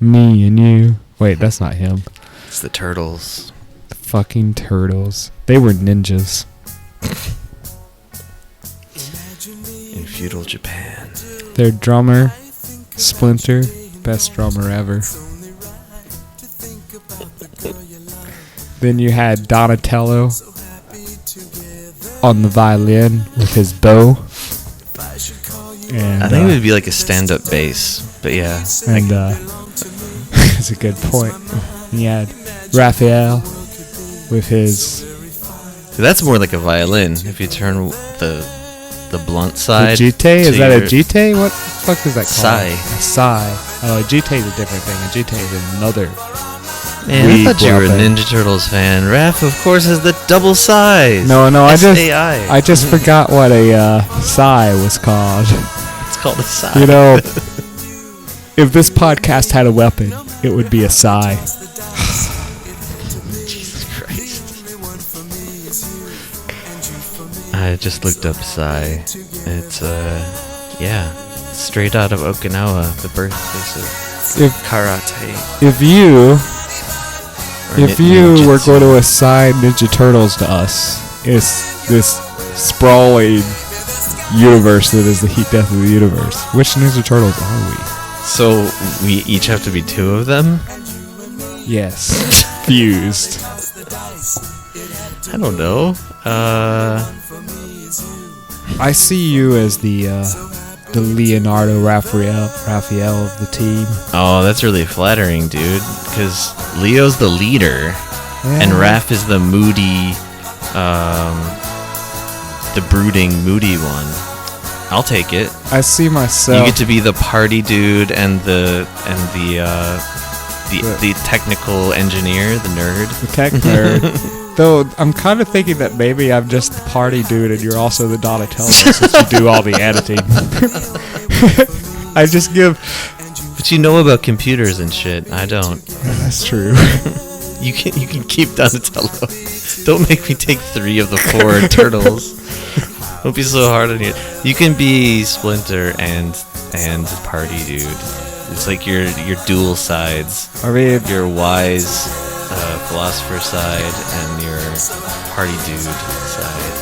Me and you. Wait, that's not him. It's the Turtles. The fucking Turtles. They were ninjas. In feudal Japan. Their drummer, Splinter, best drummer ever. Then you had Donatello on the violin with his bow. And, I think it would be like a stand-up bass, but yeah. And it's a good point. And you had Raphael with his... That's more like a violin. If you turn the blunt side. The jite? Is that a jite? What the fuck is that called? Sai. A sai. Oh, a jite is a different thing. A jite is another. Man, I thought you were a Ninja Turtles fan. Raph, of course, has the double size. No, S-A-I. I just forgot what a sai was called. It's called a sai. You know, if this podcast had a weapon, it would be a sai. Jesus Christ. I just looked up sai. It's, straight out of Okinawa, the birthplace of karate. If you were going to assign Ninja Turtles to us, it's this sprawling universe that is the heat death of the universe. Which Ninja Turtles are we? So we each have to be two of them? Yes. Fused. I don't know. I see you as the Leonardo Raphael of the team. Oh, that's really flattering, dude. Because Leo's the leader, and Raph is the moody, the brooding, moody one. I'll take it. I see myself. You get to be the party dude and the technical engineer, the nerd. The tech nerd. Though I'm kind of thinking that maybe I'm just the party dude and you're also the Donatello since you do all the editing. I just give... But you know about computers and shit. I don't. That's true. You can keep Donatello. Don't make me take 3 of the 4 turtles. Don't be so hard on you. You can be Splinter and party dude. It's like your dual sides. I mean, your wise philosopher side and your party dude side.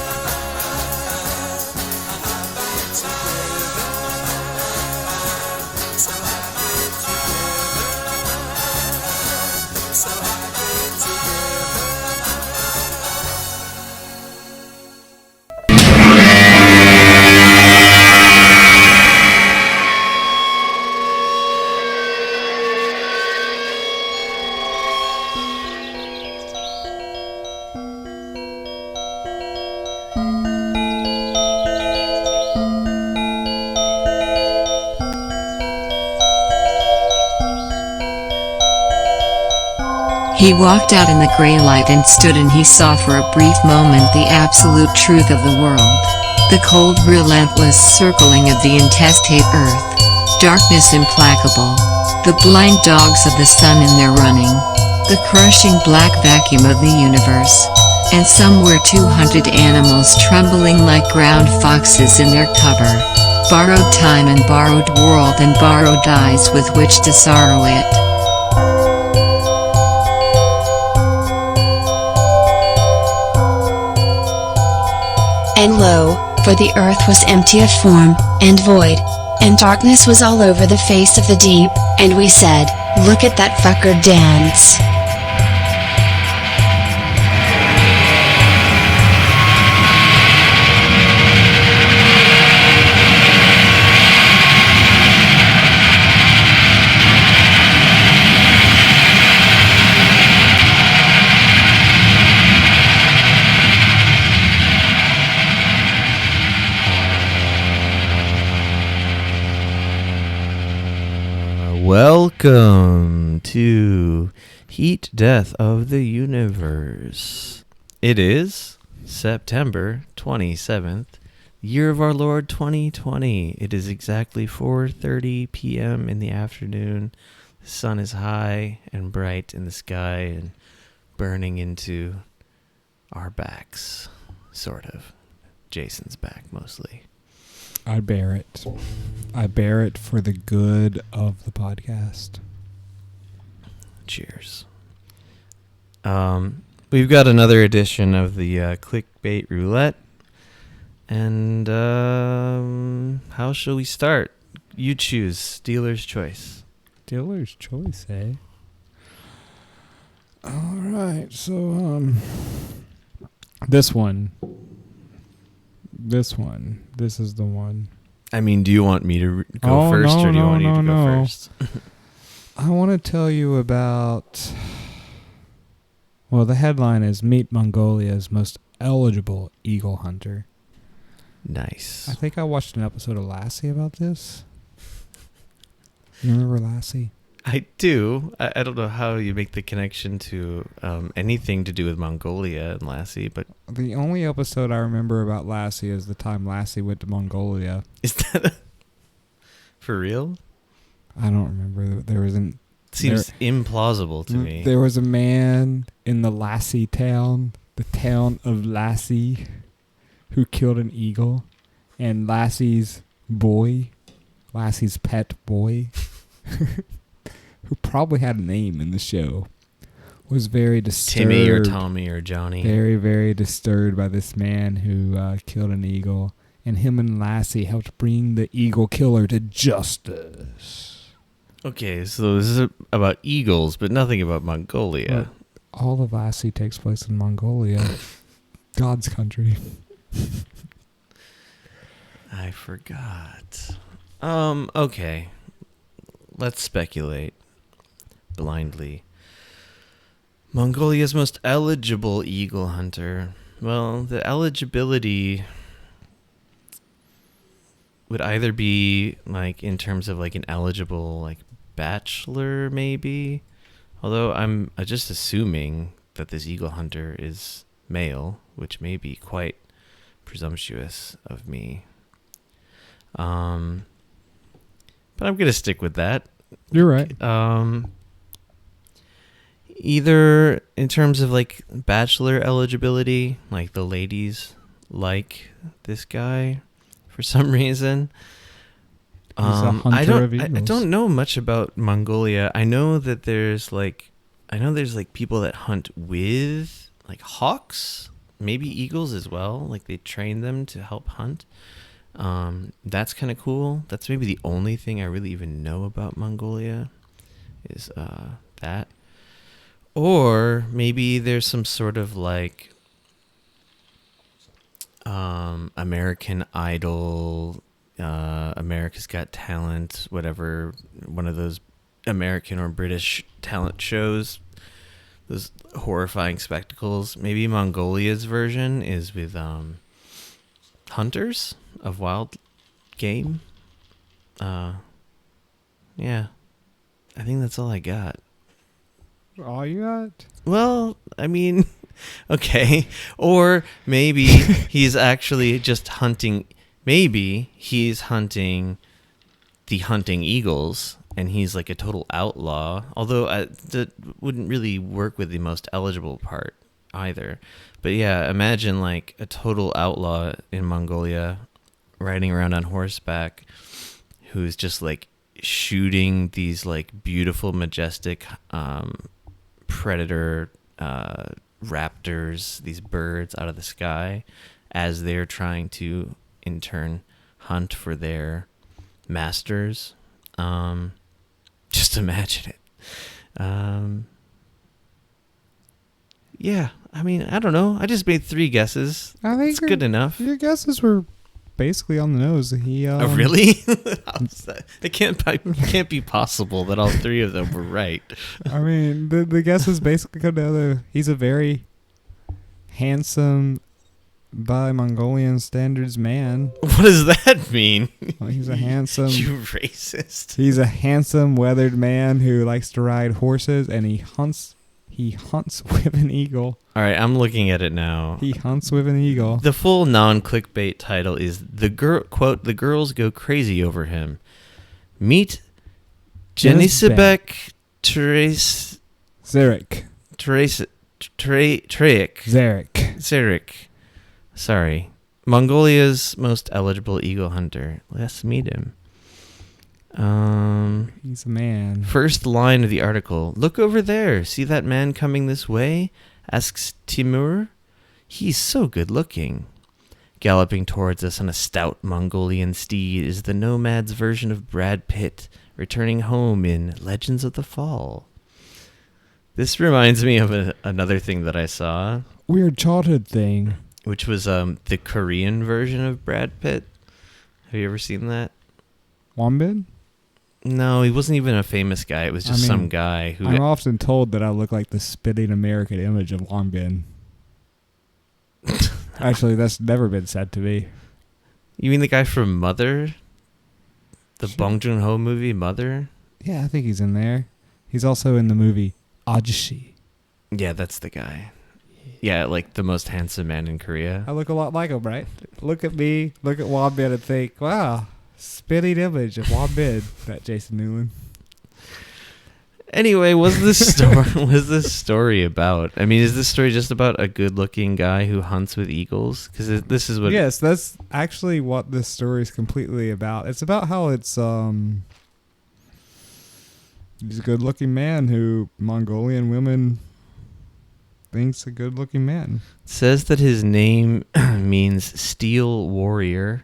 He walked out in the gray light and stood, and he saw for a brief moment the absolute truth of the world. The cold, relentless circling of the intestate earth. Darkness implacable. The blind dogs of the sun in their running. The crushing black vacuum of the universe. And somewhere 200 animals trembling like ground foxes in their cover. Borrowed time and borrowed world and borrowed eyes with which to sorrow it. And lo, for the earth was empty of form, and void, and darkness was all over the face of the deep, and we said, look at that fucker dance. Welcome to Heat Death of the Universe. It is September 27th, year of our Lord 2020. It is exactly 4:30 p.m. in the afternoon. The sun is high and bright in the sky and burning into our backs, sort of. Jason's back mostly. I bear it. I bear it for the good of the podcast. Cheers. We've got another edition of the Clickbait Roulette. And how shall we start? You choose. Dealer's choice. Dealer's choice, eh? All right. So, this one. This is the one. I mean, do you want me to go first, or do you want you to go first? I want to tell you about... Well, the headline is Meet Mongolia's Most Eligible Eagle Hunter. Nice. I think I watched an episode of Lassie about this. You remember Lassie? I do. I don't know how you make the connection to anything to do with Mongolia and Lassie, but... The only episode I remember about Lassie is the time Lassie went to Mongolia. Is that for real? I don't remember. There wasn't... Seems implausible to me. There was a man in the Lassie town, the town of Lassie, who killed an eagle, and Lassie's pet boy, who probably had a name in the show, was very disturbed. Timmy or Tommy or Johnny. Very, very disturbed by this man who killed an eagle, and him and Lassie helped bring the eagle killer to justice. Okay, so this is about eagles, but nothing about Mongolia. All of Lassie takes place in Mongolia, God's country. I forgot. Okay. Let's speculate blindly. Mongolia's most eligible eagle hunter. Well, the eligibility would either be like in terms of like an eligible like bachelor maybe. Although I'm just assuming that this eagle hunter is male, which may be quite presumptuous of me. But I'm going to stick with that. You're right. Either in terms of like bachelor eligibility, like the ladies like this guy for some reason. He's a hunter of eagles. I don't know much about Mongolia. I know that there's like people that hunt with like hawks, maybe eagles as well. Like they train them to help hunt. That's kind of cool. That's maybe the only thing I really even know about Mongolia is that. Or maybe there's some sort of like American Idol, America's Got Talent, whatever, one of those American or British talent shows, those horrifying spectacles. Maybe Mongolia's version is with hunters of wild game. Yeah, I think that's all I got. All you got? Well, I mean, okay. Or maybe he's actually just hunting. Maybe he's hunting the hunting eagles, and he's like a total outlaw. Although that wouldn't really work with the most eligible part either. But yeah, imagine like a total outlaw in Mongolia riding around on horseback who's just like shooting these like beautiful, majestic predator raptors, these birds out of the sky as they're trying to in turn hunt for their masters. Just imagine it. Yeah, I mean, I don't know. I just made 3 guesses. I think it's good enough. Your guesses were basically on the nose. He oh, really? It can't be possible that all 3 of them were right. I mean, the guesses basically come together. He's a very handsome, by Mongolian standards, man. What does that mean? Well, he's a handsome... You racist. He's a handsome, weathered man who likes to ride horses, and he hunts with an eagle. All right, I'm looking at it now. He hunts with an eagle. The full non-clickbait title is quote, "The girls go crazy over him." Meet Jenisebek Zarek. Sorry. Mongolia's most eligible eagle hunter. Let's meet him. He's a man. First line of the article. Look over there. See that man coming this way? Asks Timur. He's so good looking. Galloping towards us on a stout Mongolian steed is the nomad's version of Brad Pitt, returning home in Legends of the Fall. This reminds me of another thing that I saw. Weird childhood thing. Which was the Korean version of Brad Pitt. Have you ever seen that? Wonbin? No, he wasn't even a famous guy. It was just some guy who... I'm often told that I look like the spitting American image of Wonbin. Actually, that's never been said to me. You mean the guy from Mother? The Bong Joon-ho movie, Mother? Yeah, I think he's in there. He's also in the movie Ajishi. Yeah, that's the guy. Yeah, like the most handsome man in Korea. I look a lot like him, right? Look at me, look at Wonbin and think, wow, spitting image of Wonbin, that Jason Newland. Anyway, what's this story about? I mean, is this story just about a good-looking guy who hunts with eagles? Because this is what... Yes, that's actually what this story is completely about. It's about how he's a good-looking man who Mongolian women thinks a good-looking man. It says that his name means steel warrior.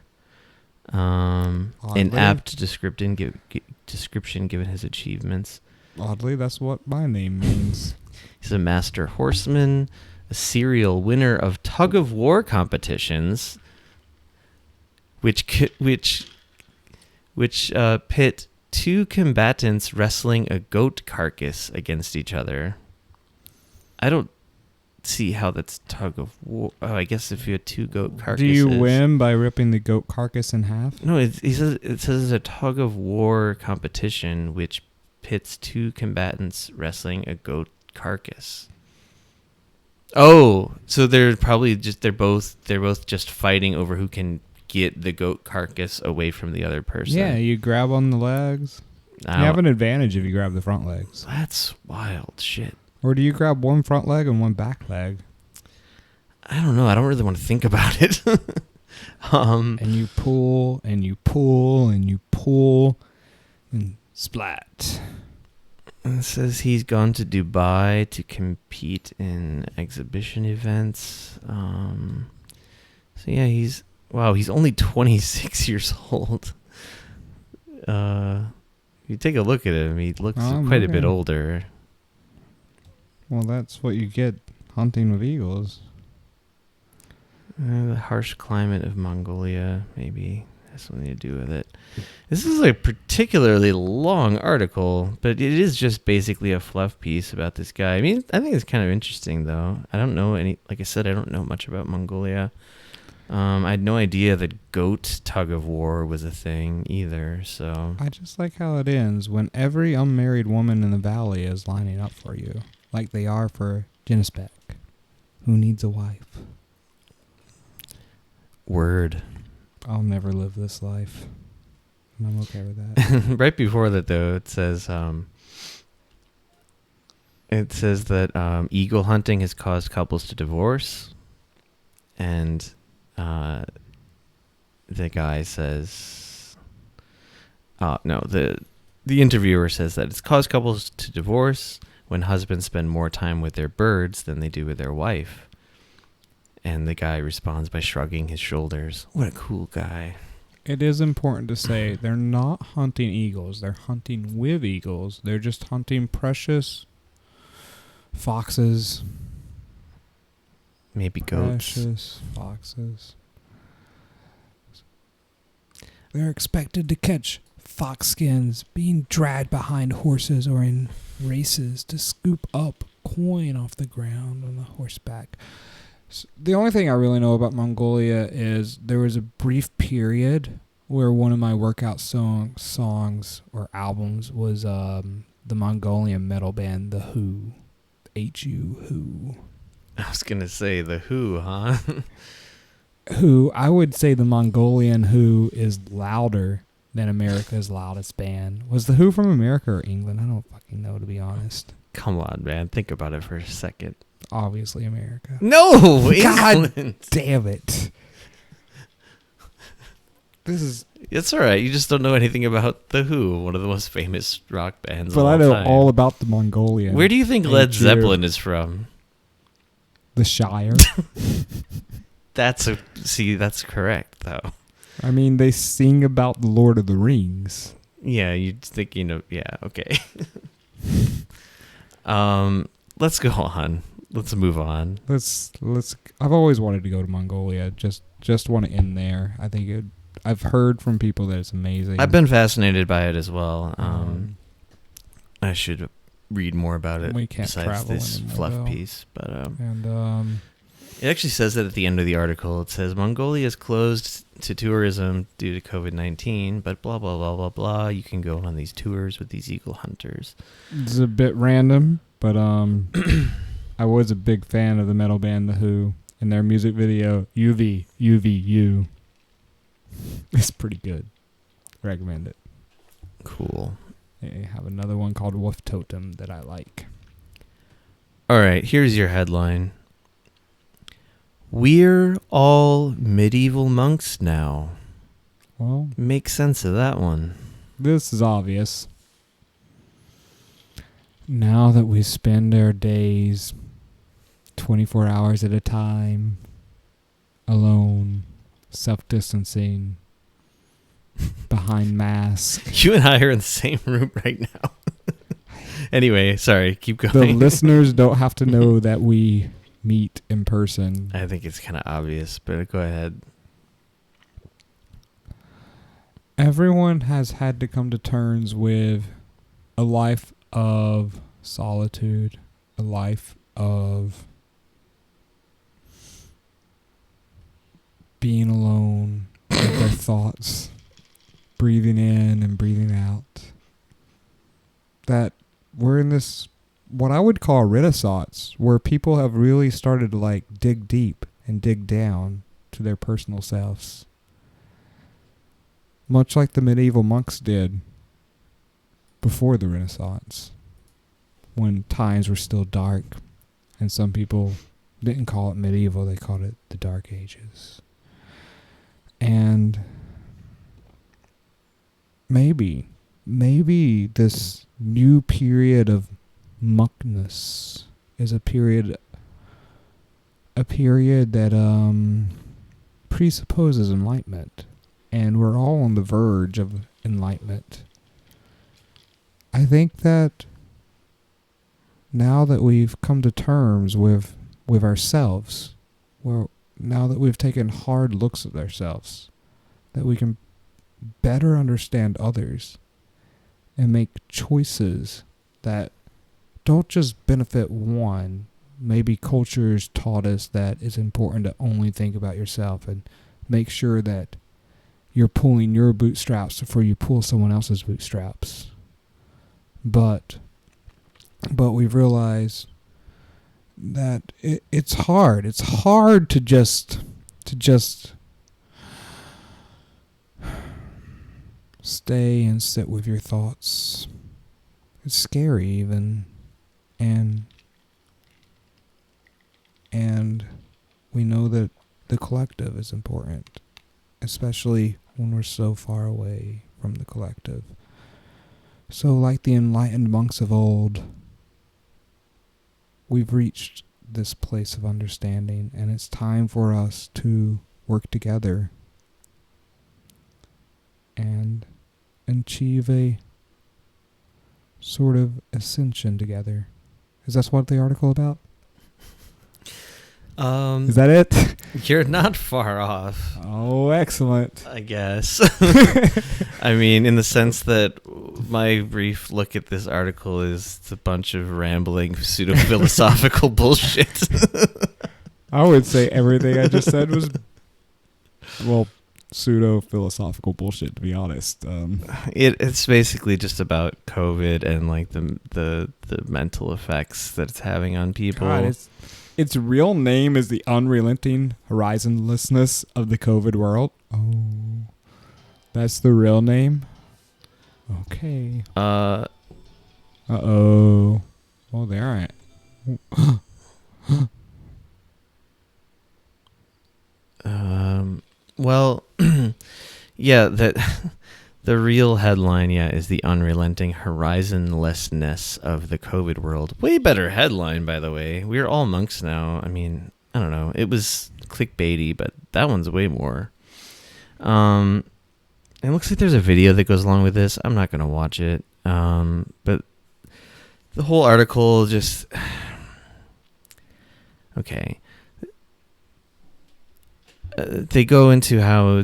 An apt description given his achievements. Oddly, that's what my name means. He's a master horseman, a serial winner of tug-of-war competitions, which pit two combatants wrestling a goat carcass against each other. I don't see how that's tug-of-war. Oh, I guess if you had two goat carcasses. Do you win by ripping the goat carcass in half? No, it says it's a tug-of-war competition, which pits two combatants wrestling a goat carcass. Oh, so they're both just fighting over who can get the goat carcass away from the other person. Yeah, you grab on the legs. You have an advantage if you grab the front legs. That's wild shit. Or do you grab one front leg and one back leg? I don't know. I don't really want to think about it. And you pull and you pull and you pull and splat. It says he's gone to Dubai to compete in exhibition events. So yeah, he's only 26 years old. You take a look at him, he looks quite a bit older. Well, that's what you get hunting with eagles. The harsh climate of Mongolia, maybe has something to do with it. This is a particularly long article, but it is just basically a fluff piece about this guy. I mean, I think it's kind of interesting, though. I don't know like I said, I don't know much about Mongolia. I had no idea that goat tug-of-war was a thing either, so... I just like how it ends when every unmarried woman in the valley is lining up for you, like they are for Jenispec, who needs a wife. Word. I'll never live this life, and I'm okay with that. Right before that, though, it says that eagle hunting has caused couples to divorce, and the guy says, the interviewer says that it's caused couples to divorce when husbands spend more time with their birds than they do with their wife. And the guy responds by shrugging his shoulders. What a cool guy. It is important to say they're not hunting eagles. They're hunting with eagles. They're just hunting precious foxes. Maybe goats. Precious foxes. They're expected to catch fox skins being dragged behind horses or in races to scoop up coin off the ground on the horseback. The only thing I really know about Mongolia is there was a brief period where one of my workout songs or albums was the Mongolian metal band The Who. H-U, Who. I was going to say The Who, huh? Who, I would say the Mongolian Who is louder than America's loudest band. Was The Who from America or England? I don't fucking know, to be honest. Come on, man. Think about it for a second. Obviously America. No! God England. damn it. This is It's all right. You just don't know anything about The Who, one of the most famous rock bands But of all I know time. all about the Mongolian. Where do you think Led Zeppelin is from? The Shire. That's correct, though. I mean, they sing about the Lord of the Rings. Yeah, you'd think, yeah, okay. Let's go on. Let's move on. Let's. I've always wanted to go to Mongolia. Just want to end there. I think I've heard from people that it's amazing. I've been fascinated by it as well. I should read more about it. We can't besides travel this anymore, fluff though. piece, but It actually says that at the end of the article. It says Mongolia is closed to tourism due to COVID-19, but blah blah blah blah blah. You can go on these tours with these eagle hunters. It's a bit random, but I was a big fan of the metal band The Who, and their music video UVU. It's pretty good. Recommend it. Cool. They have another one called Wolf Totem that I like. All right, here's your headline. We're all medieval monks now. Well, Make sense of that one. this is obvious. Now that we spend our days 24 hours at a time, alone, self-distancing, behind masks. You and I are in the same room right now. Anyway, sorry, keep The going. listeners don't have to know that we meet in person. I think it's kind of obvious, but go ahead. Everyone has had to come to terms with a life of solitude, a life of being alone with their thoughts, breathing in and breathing out. That we're in this, what I would call a renaissance, where people have really started to dig deep and dig down to their personal selves. Much like the medieval monks did before the Renaissance, when times were still dark, and some people didn't call it medieval, they called it the Dark Ages. And maybe this new period of monkness is a period that presupposes enlightenment, and we're all on the verge of enlightenment. I think that now that we've come to terms with ourselves, now that we've taken hard looks at ourselves, that we can better understand others and make choices that don't just benefit one. Maybe culture's taught us that it's important to only think about yourself and make sure that you're pulling your bootstraps before you pull someone else's bootstraps. But we've realized that it's hard. It's hard to just stay and sit with your thoughts. It's scary even. And we know that the collective is important, especially when we're so far away from the collective. So like the enlightened monks of old, we've reached this place of understanding, and it's time for us to work together and achieve a sort of ascension together. Is that what the article about? Is that it? You're not far off. Oh, excellent. I guess. I mean, in the sense that my brief look at this article is a bunch of rambling pseudo-philosophical bullshit. I would say everything I just said was, well, pseudo-philosophical bullshit, to be honest. It's basically just about COVID and like the mental effects that it's having on people. God, its real name is the Unrelenting Horizonlessness of the COVID world. Oh, that's the real name? Okay. Uh-oh. Oh, there I am. Well, Yeah, that the real headline, is the unrelenting horizonlessness of the COVID world. Way better headline, by the way. We're all monks now. I mean, I don't know. It was clickbaity, but that one's way more. It looks like there's a video that goes along with this. I'm not going to watch it. But the whole article just... Okay. They go into how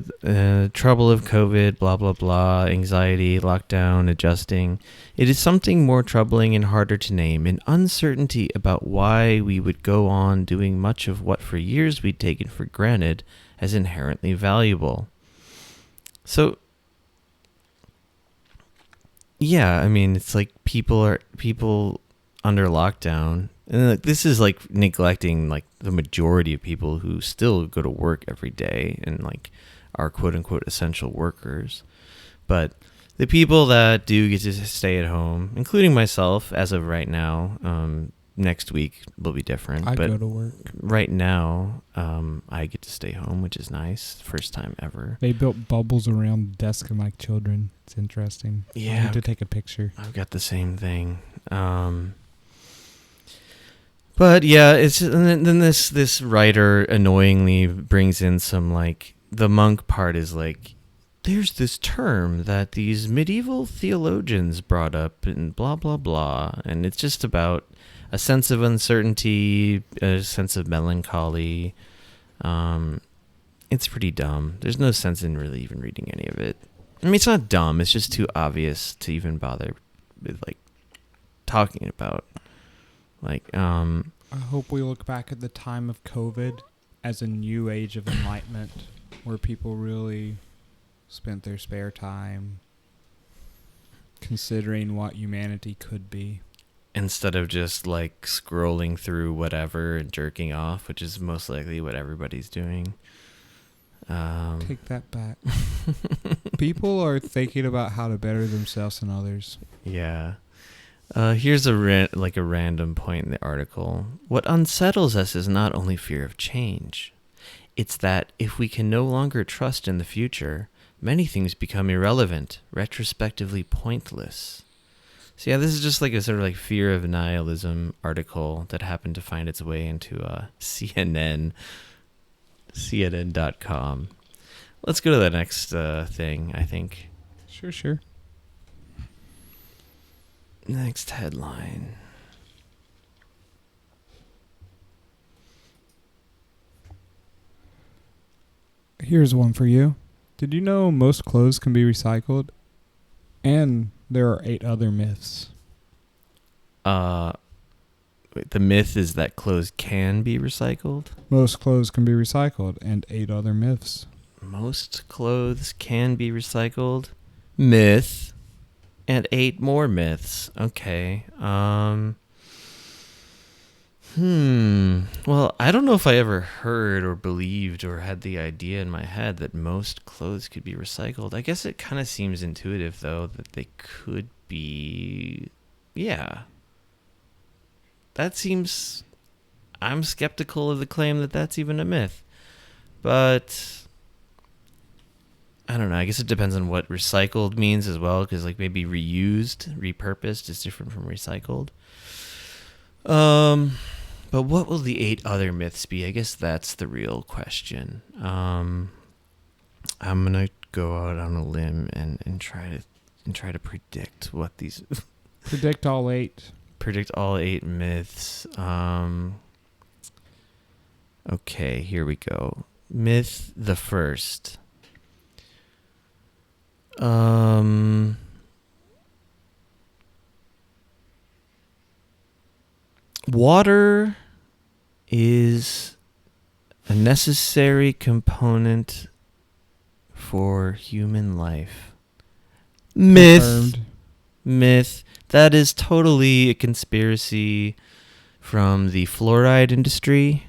trouble of COVID, blah, blah, blah, anxiety, lockdown, adjusting. It is something more troubling and harder to name, an uncertainty about why we would go on doing much of what for years we'd taken for granted as inherently valuable. So, yeah, I mean, it's like people under lockdown, and like, this is like neglecting like the majority of people who still go to work every day and like are quote unquote essential workers. But the people that do get to stay at home, including myself as of right now, next week will be different. I but go to work. Right now, I get to stay home, which is nice. First time ever. They built bubbles around the desk and like children. It's interesting. Yeah. I need to take a picture. I've got the same thing. But yeah, it's and then this writer annoyingly brings in some like the monk part is like there's this term that these medieval theologians brought up and blah blah blah, and it's just about a sense of uncertainty, a sense of melancholy. It's pretty dumb. There's no sense in really even reading any of it. I mean, it's not dumb. It's just too obvious to even bother with like talking about. Like, I hope we look back at the time of COVID as a new age of enlightenment where people really spent their spare time considering what humanity could be. Instead of just like scrolling through whatever and jerking off, which is most likely what everybody's doing. Take that back. People are thinking about how to better themselves and others. Yeah. Here's a random point in the article. What unsettles us is not only fear of change. It's that if we can no longer trust in the future, many things become irrelevant, retrospectively pointless. So yeah, this is just like a sort of like fear of nihilism article that happened to find its way into CNN.com. Let's go to the next thing, I think. Sure. Next headline. Here's one for you. Did you know most clothes can be recycled? And there are 8 other myths. The myth is that clothes can be recycled? Most clothes can be recycled, and 8 other myths. Most clothes can be recycled? Myth. And 8 more myths. Okay. Well, I don't know if I ever heard or believed or had the idea in my head that most clothes could be recycled. I guess it kind of seems intuitive, though, that they could be. Yeah. That seems. I'm skeptical of the claim that that's even a myth. But I don't know. I guess it depends on what recycled means as well, because like maybe reused, repurposed is different from recycled. But what will the 8 other myths be? I guess that's the real question. I'm gonna go out on a limb and try to predict what these. Predict all 8. Predict all 8 myths. Okay, here we go. Myth the first. Water is a necessary component for human life. Myth. Confirmed. Myth. That is totally a conspiracy from the fluoride industry,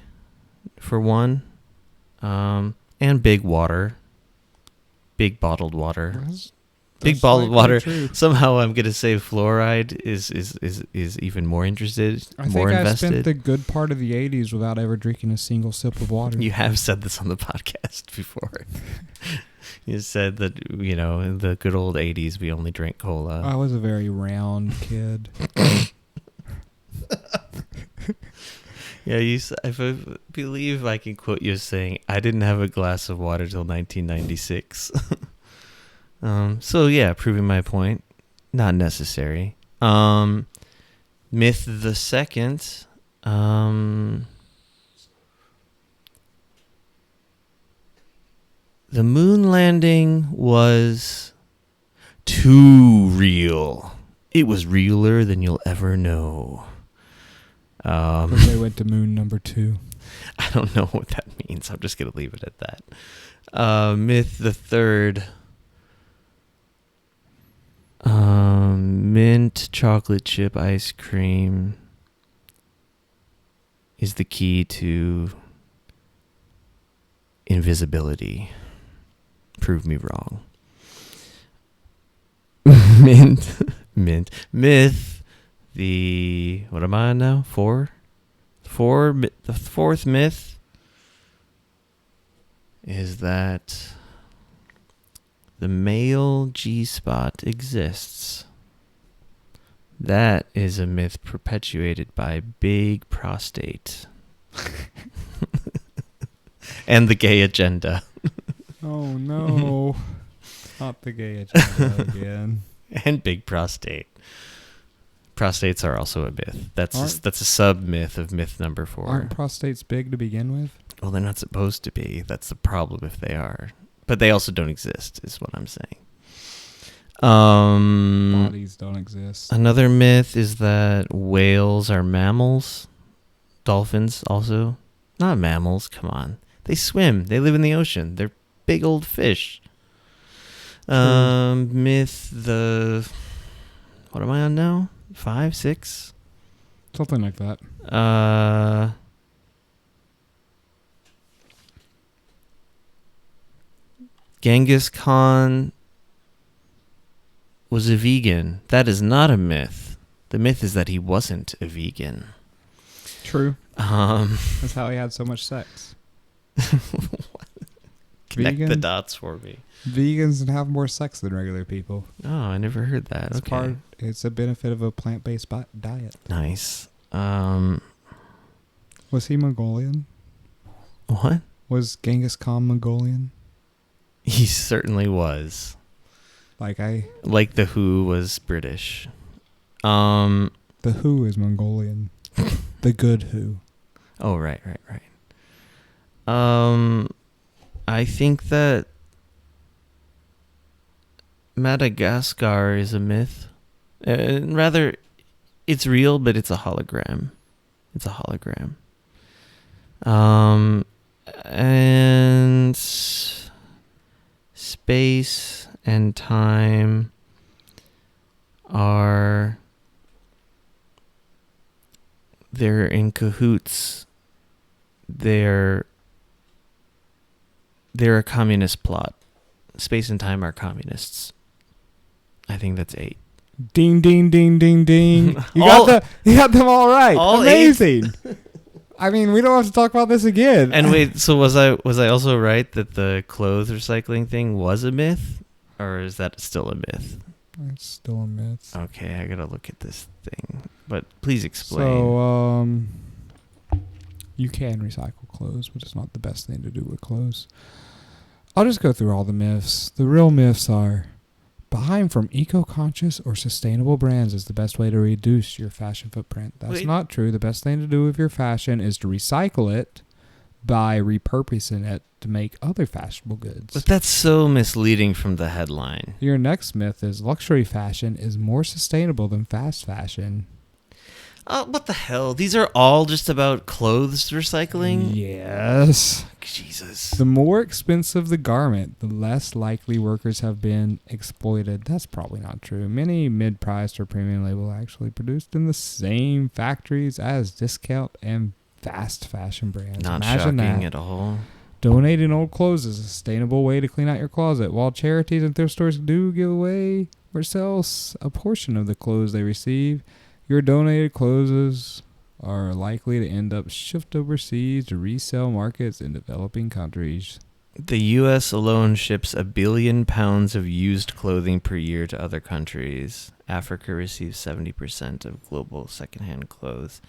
for one, and big water. Big bottled water. Big bottled water. True. Somehow I'm gonna say fluoride is even more interested, more invested. I spent the good part of the 80s without ever drinking a single sip of water. You have said this on the podcast before. You said that, in the good old 80s, we only drank cola. I was a very round kid. Yeah, I believe I can quote you as saying, I didn't have a glass of water till 1996. So, yeah, proving my point. Not necessary. Myth the second. The moon landing was too real. It was realer than you'll ever know. They went to moon number 2. I don't know what that means. I'm just going to leave it at that. Myth the third. Mint chocolate chip ice cream is the key to invisibility. Prove me wrong. Myth. What am I on now? 4? The fourth myth is that the male G-spot exists. That is a myth perpetuated by big prostate. And the gay agenda. Oh no. Not the gay agenda again. And big prostate. Prostates are also a myth. That's a sub-myth of myth number 4. Aren't prostates big to begin with? Well, they're not supposed to be. That's the problem if they are. But they also don't exist, is what I'm saying. Bodies don't exist. Another myth is that whales are mammals. Dolphins also. Not mammals, come on. They swim. They live in the ocean. They're big old fish. Myth the... What am I on now? 5, 6? Something like that. Genghis Khan was a vegan. That is not a myth. The myth is that he wasn't a vegan. True. That's how he had so much sex. Connect the dots for me. Vegans have more sex than regular people. Oh, I never heard that. It's a benefit of a plant-based diet. Nice. Was he Mongolian? What? Was Genghis Khan Mongolian? He certainly was. Like the Who was British. The Who is Mongolian. The good Who. Oh, right. I think that Madagascar is a myth. Rather, it's real, but it's a hologram. And space and time they're in cahoots. They're a communist plot. Space and time are communists. I think that's 8. Ding, ding, ding, ding, ding. You got them all right. Amazing. I mean, we don't have to talk about this again. And wait, so was I also right that the clothes recycling thing was a myth? Or is that still a myth? It's still a myth. Okay, I gotta look at this thing. But please explain. So, you can recycle clothes, but it's not the best thing to do with clothes. I'll just go through all the myths. The real myths are: buying from eco-conscious or sustainable brands is the best way to reduce your fashion footprint. That's not true. The best thing to do with your fashion is to recycle it by repurposing it to make other fashionable goods. But that's so misleading from the headline. Your next myth is luxury fashion is more sustainable than fast fashion. What the hell? These are all just about clothes recycling? Yes. Jesus. The more expensive the garment, the less likely workers have been exploited. That's probably not true. Many mid-priced or premium label are actually produced in the same factories as discount and fast fashion brands. Not Imagine shocking that. at all. Donating old clothes is a sustainable way to clean out your closet. While charities and thrift stores do give away or sell a portion of the clothes they receive, your donated clothes are likely to end up shipped overseas to resell markets in developing countries. The U.S. alone ships 1 billion pounds of used clothing per year to other countries. Africa receives 70% of global secondhand clothes.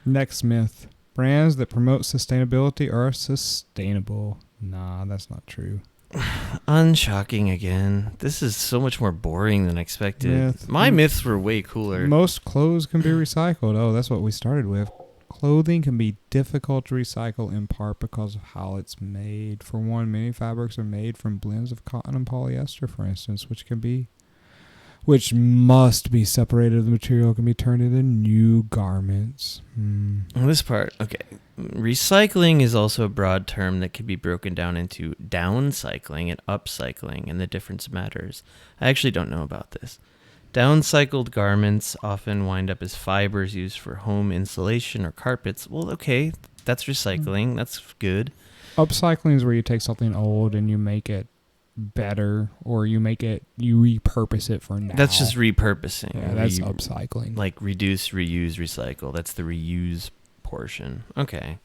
Next myth. Brands that promote sustainability are sustainable. Nah, that's not true. Unshocking again. This is so much more boring than expected. Myth. My myths were way cooler. Most clothes can be recycled. Oh, that's what we started with. Clothing can be difficult to recycle in part because of how it's made. For one, many fabrics are made from blends of cotton and polyester, for instance, which must be separated. The material can be turned into new garments. This part, okay. Recycling is also a broad term that can be broken down into downcycling and upcycling, and the difference matters. I actually don't know about this. Downcycled garments often wind up as fibers used for home insulation or carpets. Well, okay, that's recycling. That's good. Upcycling is where you take something old and you make it better, or you repurpose it for now. That's just repurposing. Yeah, that's upcycling. Like reduce, reuse, recycle. That's the reuse portion. Okay.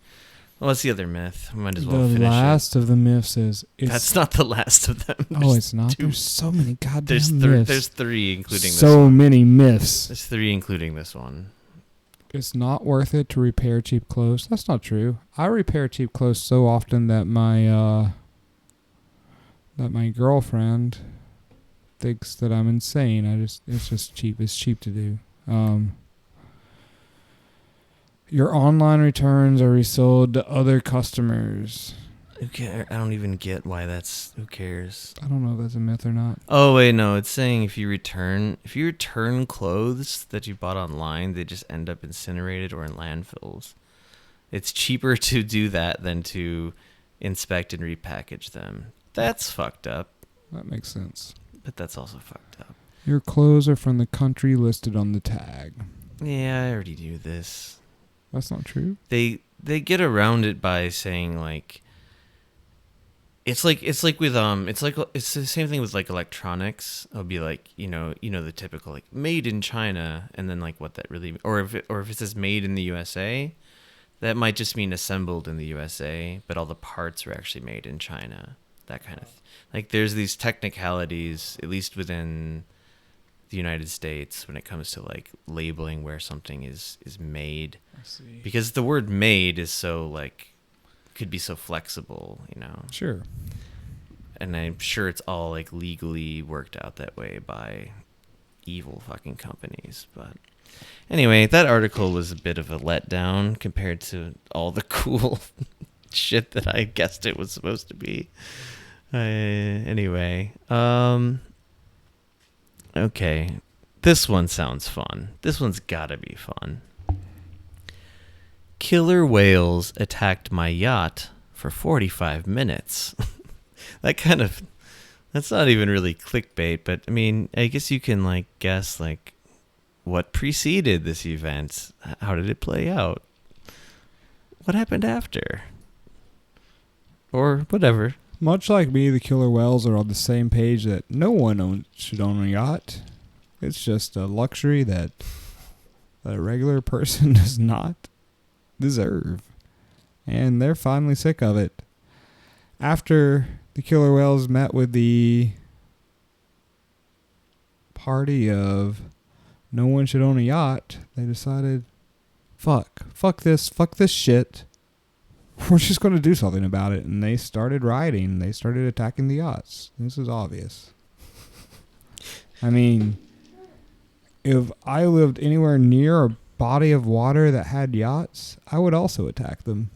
Well, what's the other myth? We might as well finish it. The last of the myths is... That's not the last of them. It's not? There's so many goddamn myths. There's 3, including this so one. many myths. There's 3, including this one. It's not worth it to repair cheap clothes. That's not true. I repair cheap clothes so often that my girlfriend thinks that I'm insane. It's just cheap. It's cheap to do. Your online returns are resold to other customers. Who cares? I don't even get why that's... Who cares? I don't know if that's a myth or not. Oh, wait, no. It's saying if you return clothes that you bought online, they just end up incinerated or in landfills. It's cheaper to do that than to inspect and repackage them. That's fucked up. That makes sense. But that's also fucked up. Your clothes are from the country listed on the tag. Yeah, I already knew this. That's not true. They get around it by saying like it's the same thing with like electronics. It'll be like, you know the typical like made in China, and then like what that really, or if it says made in the USA, that might just mean assembled in the USA, but all the parts were actually made in China. That kind of like there's these technicalities, at least within the United States, when it comes to like labeling where something is made. I see. Because the word made is so like could be so flexible, Sure. And I'm sure it's all like legally worked out that way by evil fucking companies. But anyway, that article was a bit of a letdown compared to all the cool shit that I guessed it was supposed to be. Anyway, okay, this one sounds fun. This one's gotta be fun. Killer whales attacked my yacht for 45 minutes. That's not even really clickbait, but I mean, I guess you can like guess like what preceded this event. How did it play out? What happened after? Or whatever. Much like me, the killer whales are on the same page that no one should own a yacht. It's just a luxury that a regular person does not deserve. And they're finally sick of it. After the killer whales met with the party of no one should own a yacht, they decided, fuck this shit. We're just going to do something about it. And they started rioting. They started attacking the yachts. This is obvious. I mean, if I lived anywhere near a body of water that had yachts, I would also attack them.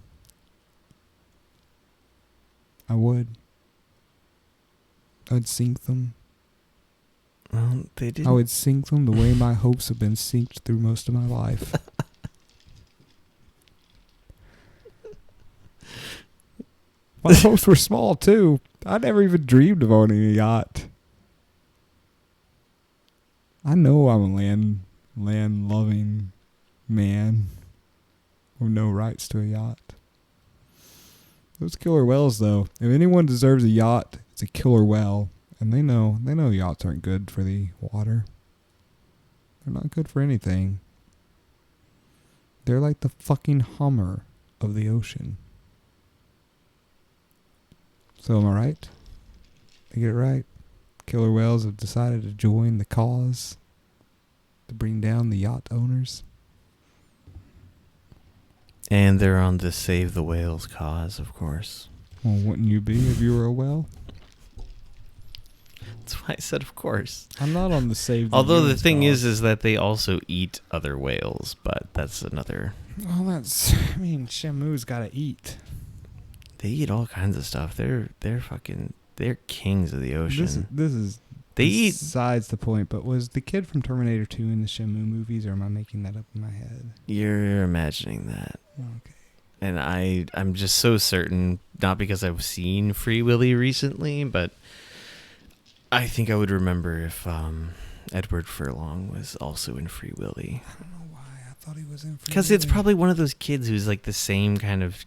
I would. I'd sink them. Well, they didn't. I would sink them the way my hopes have been sinked through most of my life. My hopes were small, too. I never even dreamed of owning a yacht. I know I'm a land-loving man with no rights to a yacht. Those killer whales, though. If anyone deserves a yacht, it's a killer whale. And they know yachts aren't good for the water. They're not good for anything. They're like the fucking Hummer of the ocean. So am I right? I get it right. Killer whales have decided to join the cause to bring down the yacht owners. And they're on the Save the Whales cause, of course. Well, wouldn't you be if you were a whale? That's why I said, of course. I'm not on the Save the Although the Whales thing cause. is that they also eat other whales, but that's another... Well, Shamu's got to eat. They eat all kinds of stuff. They're kings of the ocean. This is They eat... besides the point, but was the kid from Terminator 2 in the Shamu movies, or am I making that up in my head? You're imagining that. Okay. And I'm just so certain, not because I've seen Free Willy recently, but I think I would remember if Edward Furlong was also in Free Willy. I don't know why. I thought he was in Free Because Willy. it's probably one of those kids who's like the same kind of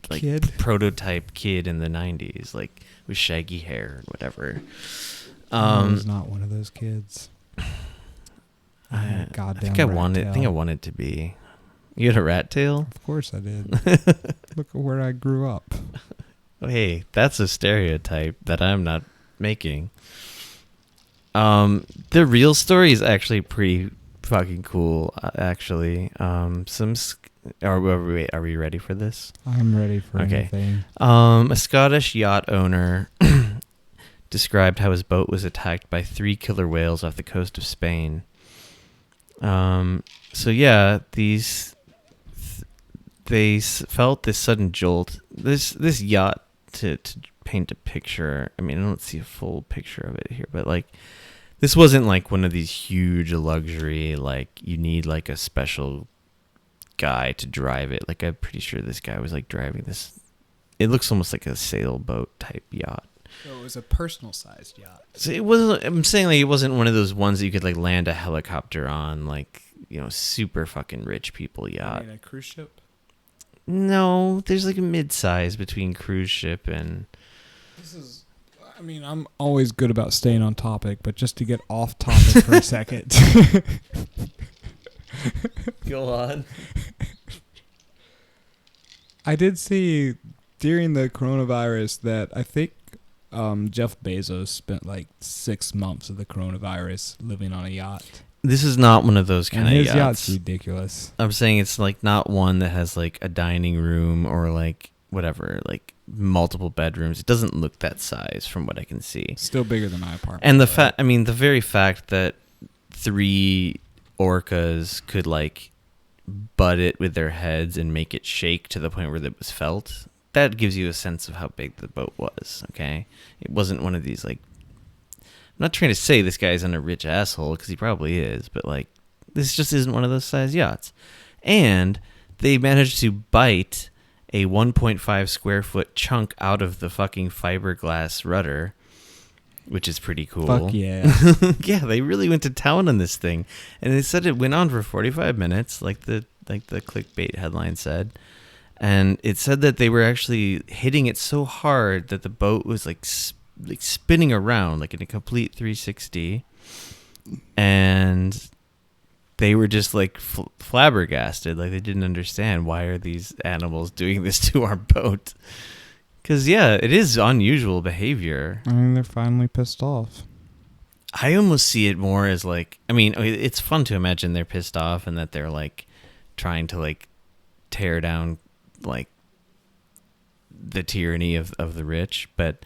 like Kid? prototype kid in the 90s, like with shaggy hair and whatever. I was not one of those kids. I Goddamn think I rat wanted to be. You had a rat tail? Of course I did. Look at where I grew up. Oh, hey, that's a stereotype that I'm not making. The real story is actually pretty fucking cool. Actually, are we ready for this? I'm ready for anything. A Scottish yacht owner described how his boat was attacked by 3 killer whales off the coast of Spain. So yeah, they felt this sudden jolt. This yacht, to paint a picture, I mean, I don't see a full picture of it here, but like, this wasn't like one of these huge luxury, like you need like a special guy to drive it. Like, I'm pretty sure this guy was like driving this. It looks almost like a sailboat type yacht. So it was a personal sized yacht. So it wasn't. I'm saying like it wasn't one of those ones that you could like land a helicopter on, like, you know, super fucking rich people yacht. I mean, a cruise ship. No, there's like a mid-size between cruise ship and... I'm always good about staying on topic, but just to get off topic for a second. Go on. I did see during the coronavirus that I think Jeff Bezos spent like 6 months of the coronavirus living on a yacht. This is not one of those kind of yachts. His yacht's ridiculous. I'm saying it's like not one that has like a dining room or like whatever, like multiple bedrooms. It doesn't look that size from what I can see. Still bigger than my apartment. And the very fact that 3 orcas could like butt it with their heads and make it shake to the point where it was felt, that gives you a sense of how big the boat was. Okay, it wasn't one of these like... I'm not trying to say this guy's a rich asshole, because he probably is, but like, this just isn't one of those size yachts. And they managed to bite a 1.5 square foot chunk out of the fucking fiberglass rudder, which is pretty cool. Fuck yeah. Yeah, they really went to town on this thing. And they said it went on for 45 minutes, like the clickbait headline said. And it said that they were actually hitting it so hard that the boat was like spinning around like in a complete 360, and they were just like flabbergasted. Like, they didn't understand, why are these animals doing this to our boat? Because yeah, it is unusual behavior. I mean, they're finally pissed off. I almost see it more as like, I mean, it's fun to imagine they're pissed off and that they're like trying to like tear down like the tyranny of the rich, but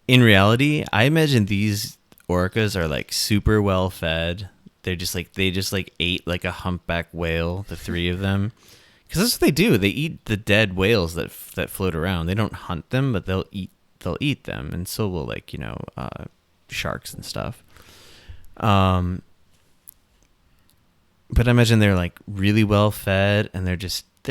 in reality, I imagine these orcas are like super well fed. They just ate like a humpback whale, the 3 of them, because that's what they do. They eat the dead whales that float around. They don't hunt them, but they'll eat them, and so will like, you know, sharks and stuff. But I imagine they're like really well fed, and they're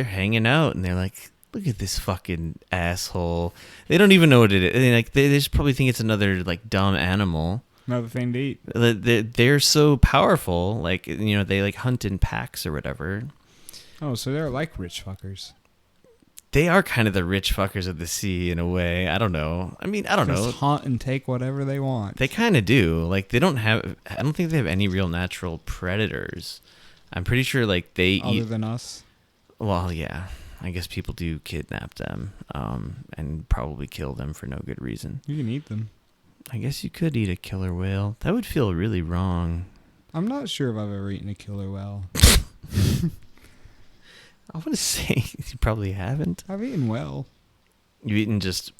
hanging out, and they're like, look at this fucking asshole. They don't even know what it is. They just probably think it's another like dumb animal. Another thing to eat. They're so powerful. Like, you know, they like hunt in packs or whatever. Oh, so they're like rich fuckers. They are kind of the rich fuckers of the sea in a way. I don't know. I mean, I don't know. Just hunt and take whatever they want. They kind of do. Like, I don't think they have any real natural predators. I'm pretty sure like they eat... Other than us? Well, yeah. I guess people do kidnap them, and probably kill them for no good reason. You can eat them. I guess you could eat a killer whale. That would feel really wrong. I'm not sure if I've ever eaten a killer whale. I want to say you probably haven't. I've eaten whale. You've eaten just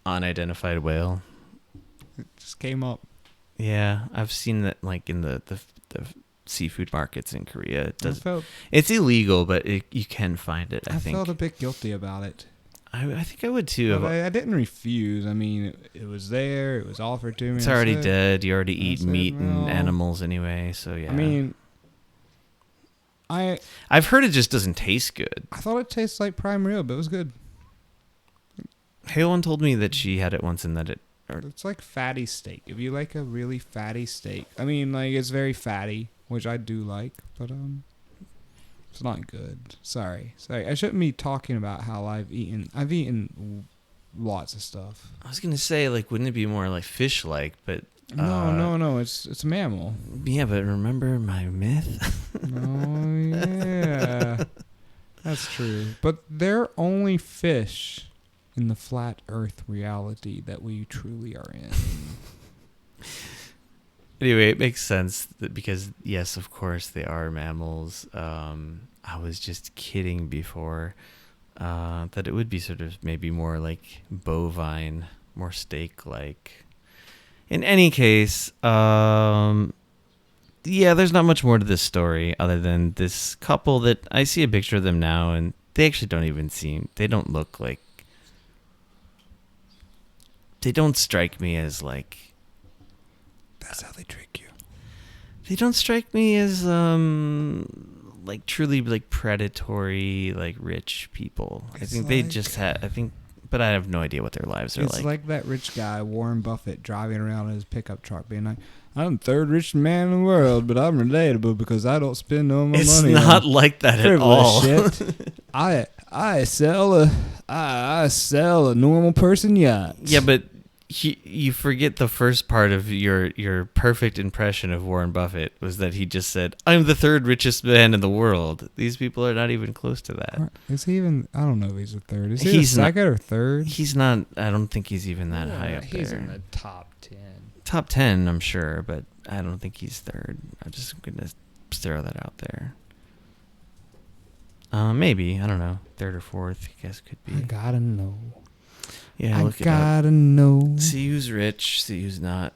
unidentified whale. It just came up. Yeah, I've seen that like in the seafood markets in Korea. It's illegal, but you can find it. I think. felt a bit guilty about it. I think I would too. But I didn't refuse. I mean, it was there. It was offered to me. It's already dead. You already eat meat and animals anyway, so yeah. I mean, I've heard it just doesn't taste good. I thought it tastes like prime rib, but it was good. Halen told me that she had it once and that it's like fatty steak. If you like a really fatty steak, I mean, like it's very fatty, which I do like, but it's not good. Sorry. I shouldn't be talking about how I've eaten lots of stuff. I was gonna say, like, wouldn't it be more like fish-like? But no, it's a mammal. Yeah, but remember my myth? Oh yeah, that's true. But they're only fish in the flat Earth reality that we truly are in. Anyway, it makes sense because yes, of course they are mammals. I was just kidding before that it would be sort of maybe more like bovine, more steak-like. In any case, yeah, there's not much more to this story other than this couple that I see a picture of them now, and they actually they don't look like, they don't strike me as like, that's how they trick you. They don't strike me as like truly like predatory, like rich people. I think they just but I have no idea what their lives are like. It's like that rich guy, Warren Buffett, driving around in his pickup truck being like, I'm the third richest man in the world, but I'm relatable because I don't spend all my money. It's not like that at all. Shit. I sell a normal person yacht. Yeah, but you forget the first part of your perfect impression of Warren Buffett was that he just said, I'm the third richest man in the world. These people are not even close to that. Is he even? I don't know if he's a third. Is he second or third? He's not. I don't think he's even that high up there. He's in the top 10. Top 10, I'm sure, but I don't think he's third. I'm just going to throw that out there. Maybe. I don't know. Third or fourth, I guess could be. I gotta know. Yeah, look it up. I gotta know. See who's rich, see who's not.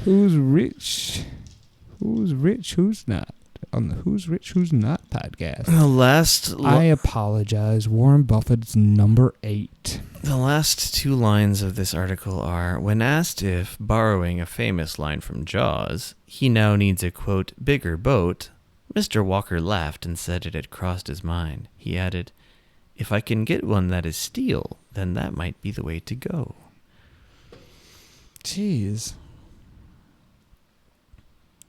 Who's rich? Who's rich? Who's not? On the Who's Rich, Who's Not podcast. I apologize. Warren Buffett's number 8. The last two lines of this article are, when asked if, borrowing a famous line from Jaws, he now needs a, quote, bigger boat, Mr. Walker laughed and said it had crossed his mind. He added, if I can get one that is steel, then that might be the way to go. Jeez.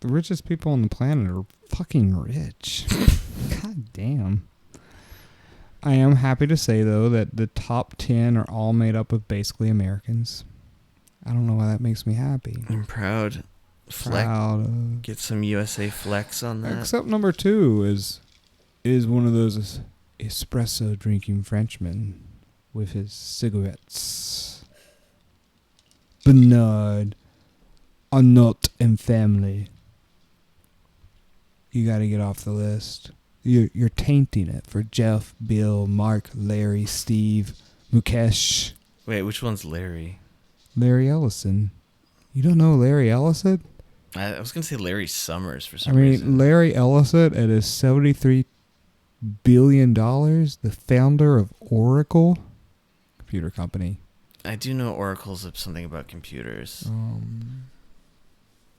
The richest people on the planet are fucking rich. God damn. I am happy to say, though, that the top 10 are all made up of basically Americans. I don't know why that makes me happy. I'm proud. Get some USA flex on that. Except number 2 is one of those espresso drinking Frenchmen with his cigarettes. Bernard, Arnott, and family. You got to get off the list. You're tainting it for Jeff, Bill, Mark, Larry, Steve, Mukesh. Wait, which one's Larry? Larry Ellison. You don't know Larry Ellison? I was going to say Larry Summers for some reason. Larry Ellison at his $73 billion, the founder of Oracle computer company. I do know Oracle's something about computers.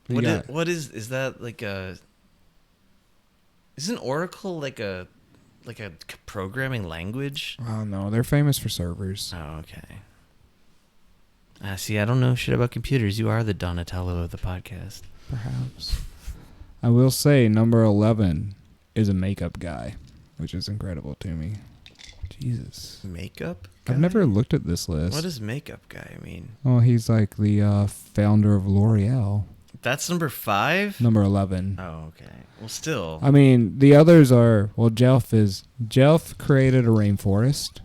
What is that like a... Isn't Oracle like a programming language? Oh, no. They're famous for servers. Oh, okay. See, I don't know shit about computers. You are the Donatello of the podcast. Perhaps. I will say number 11 is a makeup guy, which is incredible to me. Jesus. Makeup guy? I've never looked at this list. What does makeup guy mean? Oh, he's like the founder of L'Oreal. That's number 5? Number 11. Oh, okay. Well, still. I mean, the others are, well, Jeff created a rainforest.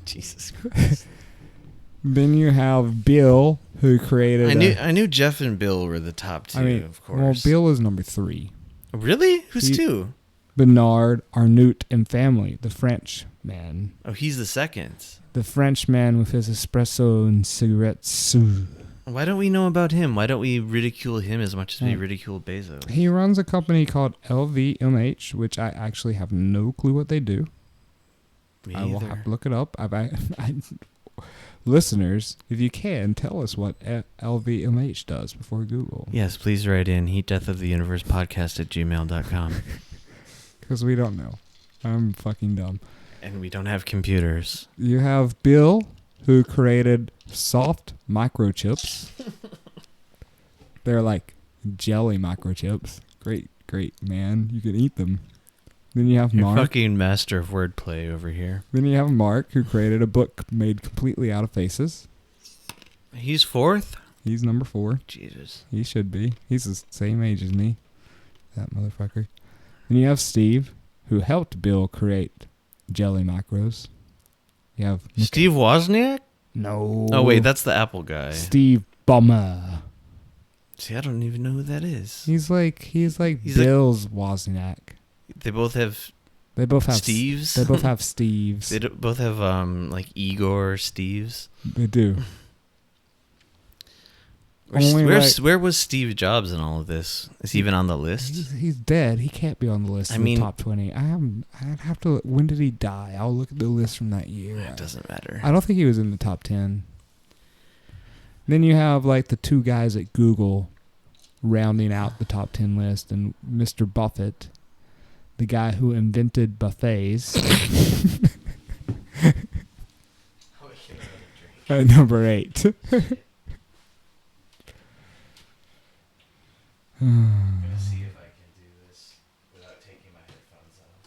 Jesus Christ. Then you have Bill, who created I knew Jeff and Bill were the top 2, of course. Well, Bill is number 3. Really? Who's 2? Bernard Arnault and family, the French man. Oh, he's the second. The French man with his espresso and cigarettes. Why don't we know about him? Why don't we ridicule him as much as we ridicule Bezos? He runs a company called LVMH, which I actually have no clue what they do. I will have to look it up. Listeners, if you can, tell us what LVMH does before Google. Yes, please write in heatdeathoftheuniversepodcast at gmail.com. Because we don't know. I'm fucking dumb. And we don't have computers. You have Bill, who created soft microchips. They're like jelly microchips. Great, man. You can eat them. Then you have Mark. Fucking master of wordplay over here. Then you have Mark, who created a book made completely out of faces. He's 4th? He's number 4. Jesus. He should be. He's the same age as me. That motherfucker. Then you have Steve, who helped Bill create jelly macros. You have Steve Wozniak? No. Oh, wait, that's the Apple guy. Steve Ballmer. See, I don't even know who that is. He's like Bill's Wozniak. They both have Steves. They both have Steves. They both have like Igor Steves. They do. Where was Steve Jobs in all of this? Is he even on the list? He's dead. He can't be on the list. The top 20. I'd have to. When did he die? I'll look at the list from that year. It doesn't matter. I don't think he was in the top 10. Then you have like the 2 guys at Google rounding out the top 10 list, and Mr. Buffett, the guy who invented buffets. At number 8. I'm going to see if I can do this without taking my headphones off.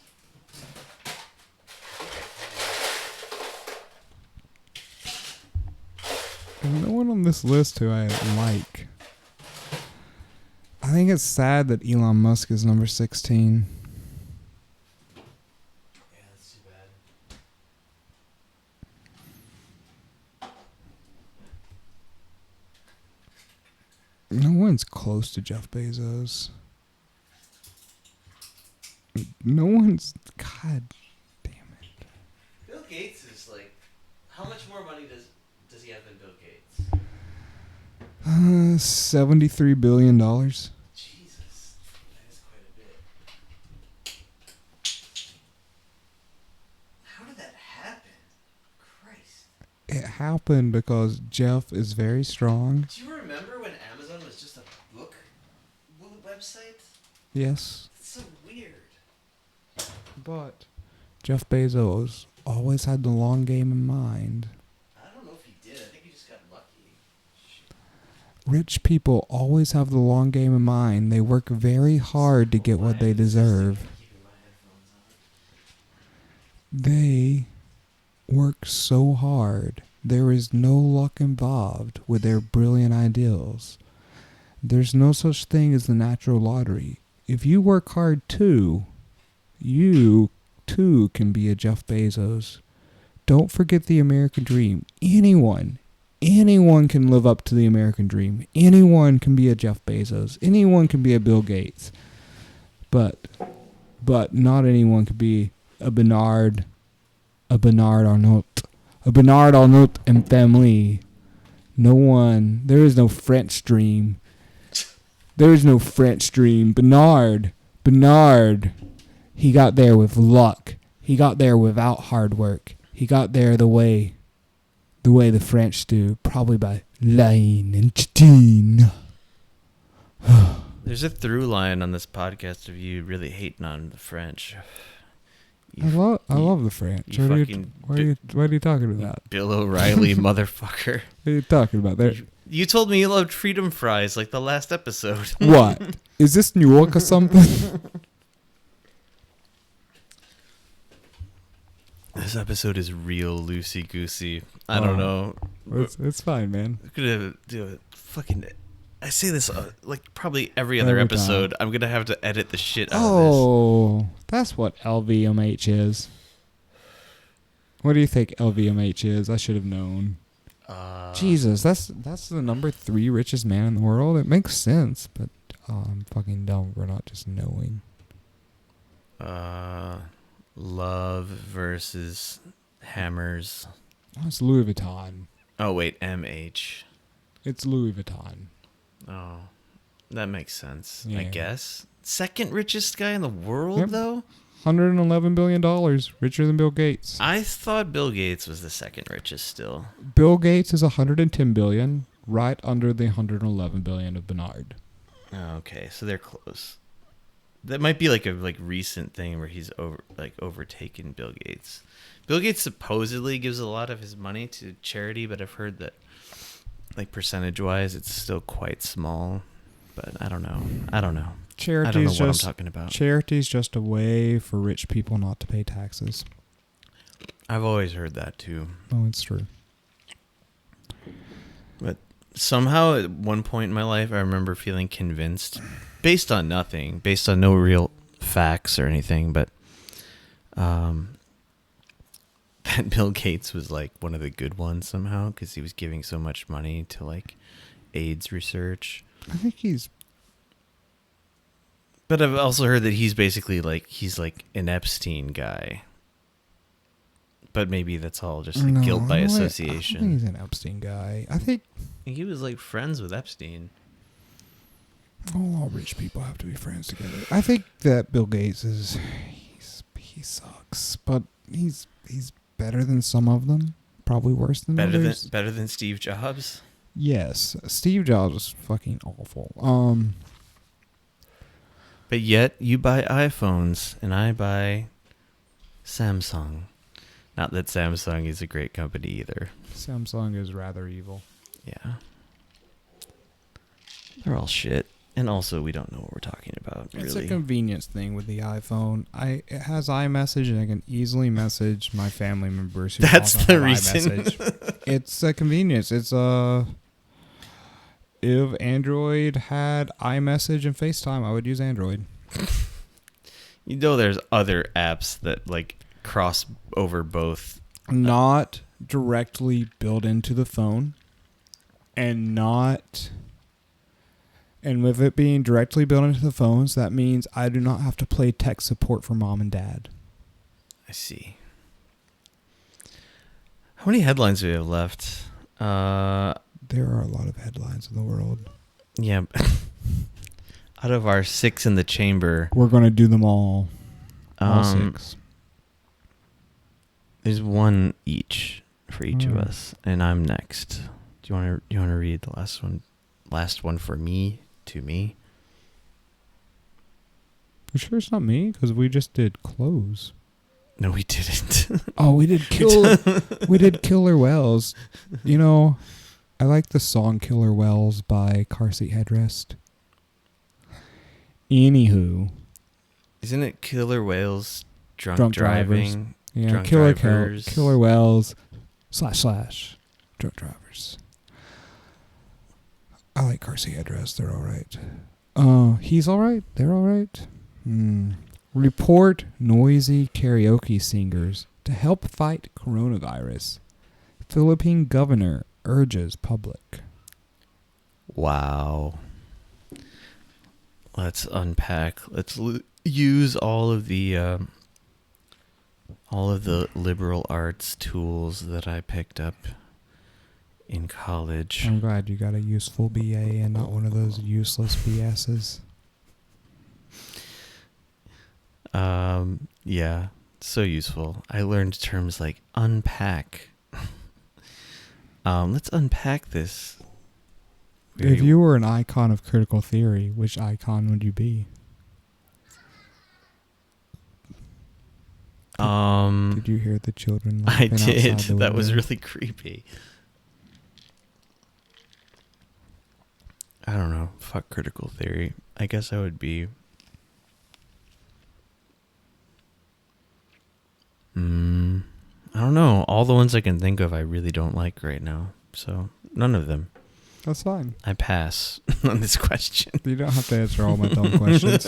There's no one on this list who I like. I think it's sad that Elon Musk is number 16. Yeah, that's too bad. No one's close to Jeff Bezos. No one's... God damn it. Bill Gates is like... How much more money does he have than Bill Gates? $73 billion. Jesus. That is quite a bit. How did that happen? Christ. It happened because Jeff is very strong. Do you remember when Amazon was just a book website? Yes. It's so weird. But Jeff Bezos always had the long game in mind. I don't know if he did. I think he just got lucky. Rich people always have the long game in mind. They work very hard to get what they deserve. They work so hard. There is no luck involved with their brilliant ideals. There's no such thing as the natural lottery. If you work hard too, you too can be a Jeff Bezos. Don't forget the American dream. Anyone can live up to the American dream. Anyone can be a Jeff Bezos. Anyone can be a Bill Gates. But not anyone could be a Bernard Arnault and family. No one. There is no French dream. There is no French dream. Bernard, he got there with luck. He got there without hard work. He got there the way the French do, probably by lying and cheating. There's a through line on this podcast of you really hating on the French. I love the French. What are you talking about? Bill O'Reilly, motherfucker. What are you talking about there? You told me you loved freedom fries like the last episode. What? Is this New York or something? This episode is real loosey-goosey. I don't know. It's fine, man. We're going to do a fucking I say this like probably every other Every episode. time. I'm gonna have to edit the shit out of Oh, that's what LVMH is. What do you think LVMH is? I should have known. this. Jesus, that's the number 3 richest man in the world. It makes sense, but I'm fucking dumb for not just knowing. Love versus Hammers. Oh, it's Louis Vuitton. Oh wait, MH. It's Louis Vuitton. Oh, that makes sense. Yeah. I guess. Second richest guy in the world, Yep. though? $111 billion, richer than Bill Gates. I thought Bill Gates was the second richest still. Bill Gates is $110 billion, right under the $111 billion of Bernard. Oh, okay, so they're close. That might be like a recent thing where he's overtaken Bill Gates. Bill Gates supposedly gives a lot of his money to charity, but I've heard that like percentage-wise it's still quite small. But I don't know. I don't know what I'm talking about. Charity's just a way for rich people not to pay taxes. I've always heard that too. Oh, it's true. But somehow at one point in my life, I remember feeling convinced, based on nothing, based on no real facts or anything, but that Bill Gates was like one of the good ones somehow because he was giving so much money to like AIDS research. I think he's... But I've also heard that he's basically like, he's like an Epstein guy. But maybe that's all just like guilt by association. I think he's an Epstein guy. I think He was like friends with Epstein. all rich people have to be friends together. I think that Bill Gates is... He sucks, but he's better than some of them. Probably worse than others. Better than Steve Jobs? Yes. Steve Jobs was fucking awful. But yet, you buy iPhones, and I buy Samsung. Not that Samsung is a great company either. Samsung is rather evil. Yeah. They're all shit. And also, we don't know what we're talking about, really. It's a convenience thing with the iPhone. It has iMessage, and I can easily message my family members who That's also the have reason. iMessage. It's a convenience. It's if Android had iMessage and FaceTime, I would use Android. You know there's other apps that, like, cross over both. Not directly built into the phone, and with it being directly built into the phones, that means I do not have to play tech support for mom and dad. I see. How many headlines do we have left? There are a lot of headlines in the world. Yeah. Out of our 6 in the chamber, We're going to do them all. All 6. there's one each for each of Alright. us, and I'm next. Do you want to read the last one? Last one for me to me. You sure it's not me? Because we just did close. No, we didn't. Oh, we did Killer Whales. You know, I like the song Killer Whales by Car Seat Headrest. Anywho. Isn't it Killer Whales Drunk driving? Yeah, Drunk Killer drivers. Killer Whales / drunk drivers. I like Car Seat Headrest. They're all right. He's all right. They're all right. Report noisy karaoke singers to help fight coronavirus. Philippine governor urges public. Wow. Let's unpack. Let's use all of the liberal arts tools that I picked up in college. I'm glad you got a useful BA and not one of those useless BSs. Yeah, so useful. I learned terms like unpack. Let's unpack this. If you were an icon of critical theory, which icon would you be? Did you hear the children I laughing did. outside the That was window? really creepy. I don't know. Fuck critical theory. I guess I would be... I don't know. All the ones I can think of I really don't like right now. So, none of them. That's fine. I pass. on this question. You don't have to answer all my dumb questions.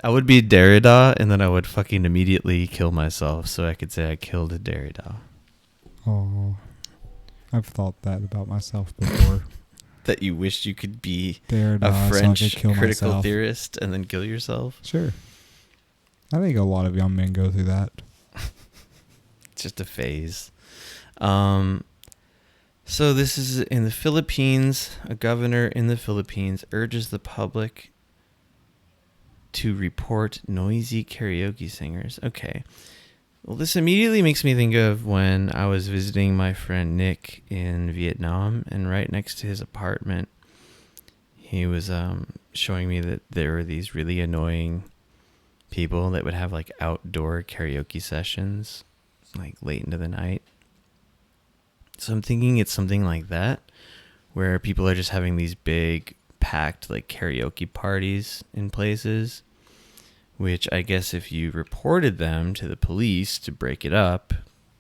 I would be Derrida, and then I would fucking immediately kill myself so I could say I killed Derrida. Oh, I've thought that about myself before. That you wished you could be Derrida, a French so I could kill critical myself. theorist and then kill yourself. Sure. I think a lot of young men go through that. It's just a phase. So this is in the Philippines. A governor in the Philippines urges the public to report noisy karaoke singers. Okay. Well, this immediately makes me think of when I was visiting my friend Nick in Vietnam, and right next to his apartment, he was showing me that there were these really annoying people that would have like outdoor karaoke sessions like late into the night. So I'm thinking it's something like that, where people are just having these big packed like karaoke parties in places, which I guess if you reported them to the police to break it up,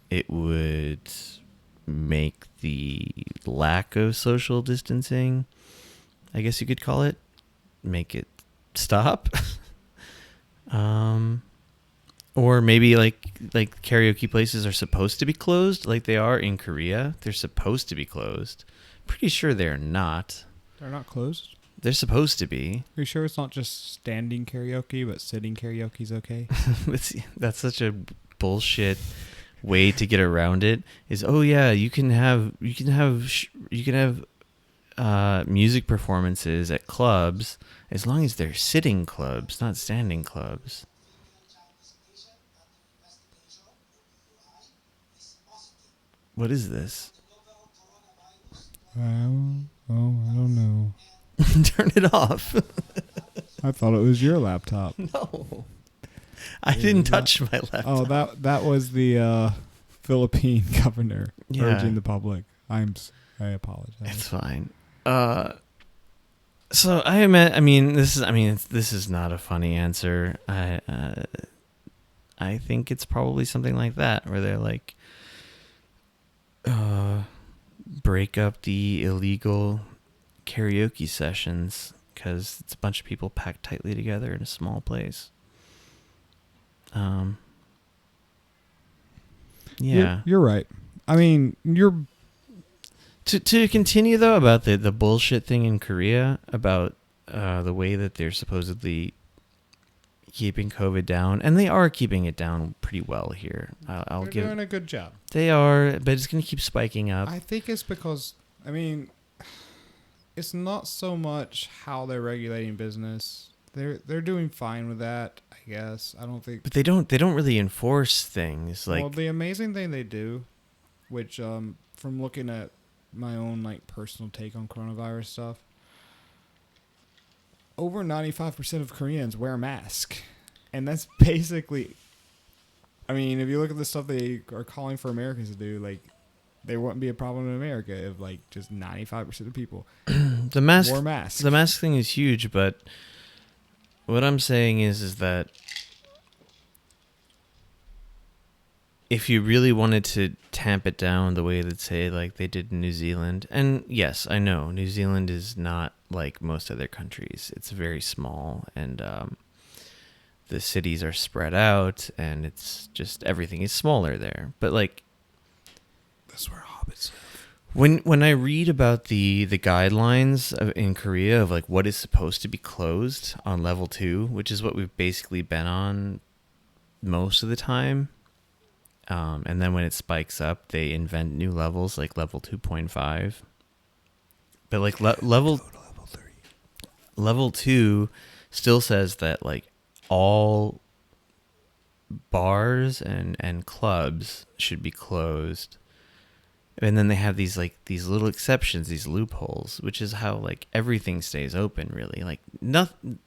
it would make the lack of social distancing, I guess you could call it, make it stop. Or maybe like karaoke places are supposed to be closed, like they are in Korea. They're supposed to be closed. Pretty sure they're not. They're not closed? They're supposed to be. Are you sure it's not just standing karaoke, but sitting karaoke's okay? That's such a bullshit way to get around it. Is you can have music performances at clubs as long as they're sitting clubs, not standing clubs. What is this? I don't know. Turn it off. I thought it was your laptop. No. I didn't touch my laptop. Oh, that was the Philippine governor urging the public. I apologize. It's fine. So this is not a funny answer. I think it's probably something like that, where they're like, break up the illegal karaoke sessions because it's a bunch of people packed tightly together in a small place. Yeah, you're right. I mean, to continue though about the bullshit thing in Korea about the way that they're supposedly keeping COVID down, and they are keeping it down pretty well here. They're doing a good job. They are, but it's going to keep spiking up. I think it's because, it's not so much how they're regulating business. They're doing fine with that, I guess. I don't think. But they don't really enforce things like. Well, the amazing thing they do, which from looking at my own personal take on coronavirus stuff, over 95% of Koreans wear a mask. And that's basically, if you look at the stuff they are calling for Americans to do, there wouldn't be a problem in America if just 95% of people wore masks. The mask thing is huge, but what I'm saying is that if you really wanted to tamp it down the way that, say, they did in New Zealand, and yes, I know New Zealand is not like most other countries. It's very small, and the cities are spread out, and it's just everything is smaller there. But that's where hobbits live. When I read about the guidelines in Korea of what is supposed to be closed on level 2, which is what we've basically been on most of the time. And then when it spikes up, they invent new levels like level 2.5. But level 2 still says that all bars and clubs should be closed. And then they have these little exceptions, these loopholes, which is how everything stays open really.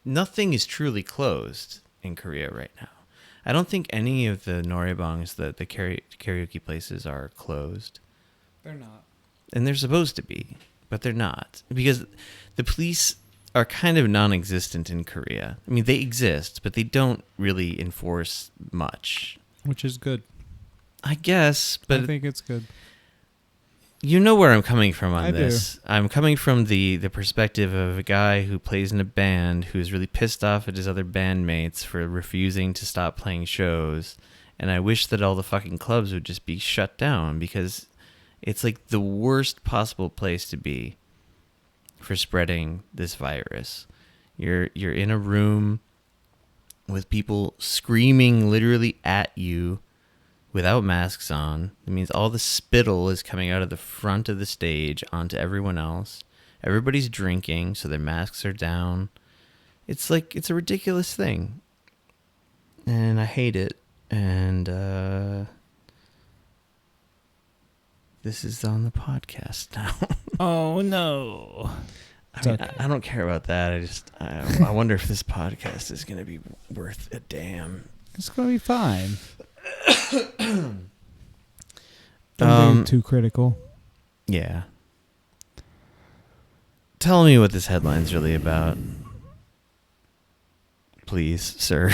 Nothing is truly closed in Korea right now. I don't think any of the norebangs, the karaoke places, are closed. They're not. And they're supposed to be, but they're not. Because the police are kind of non-existent in Korea. They exist, but they don't really enforce much. Which is good. I guess, but I think it's good. You know where I'm coming from on I this. I'm coming from the perspective of a guy who plays in a band who's really pissed off at his other bandmates for refusing to stop playing shows. And I wish that all the fucking clubs would just be shut down because it's like the worst possible place to be for spreading this virus. You're in a room with people screaming literally at you without masks on. It means all the spittle is coming out of the front of the stage onto everyone else. Everybody's drinking, so their masks are down. It's a ridiculous thing. And I hate it. And this is on the podcast now. Oh, no. I mean, I don't care about that. I wonder if this podcast is going to be worth a damn. It's going to be fine. Don't be too critical. Yeah. Tell me what this headline's really about. Please, sir.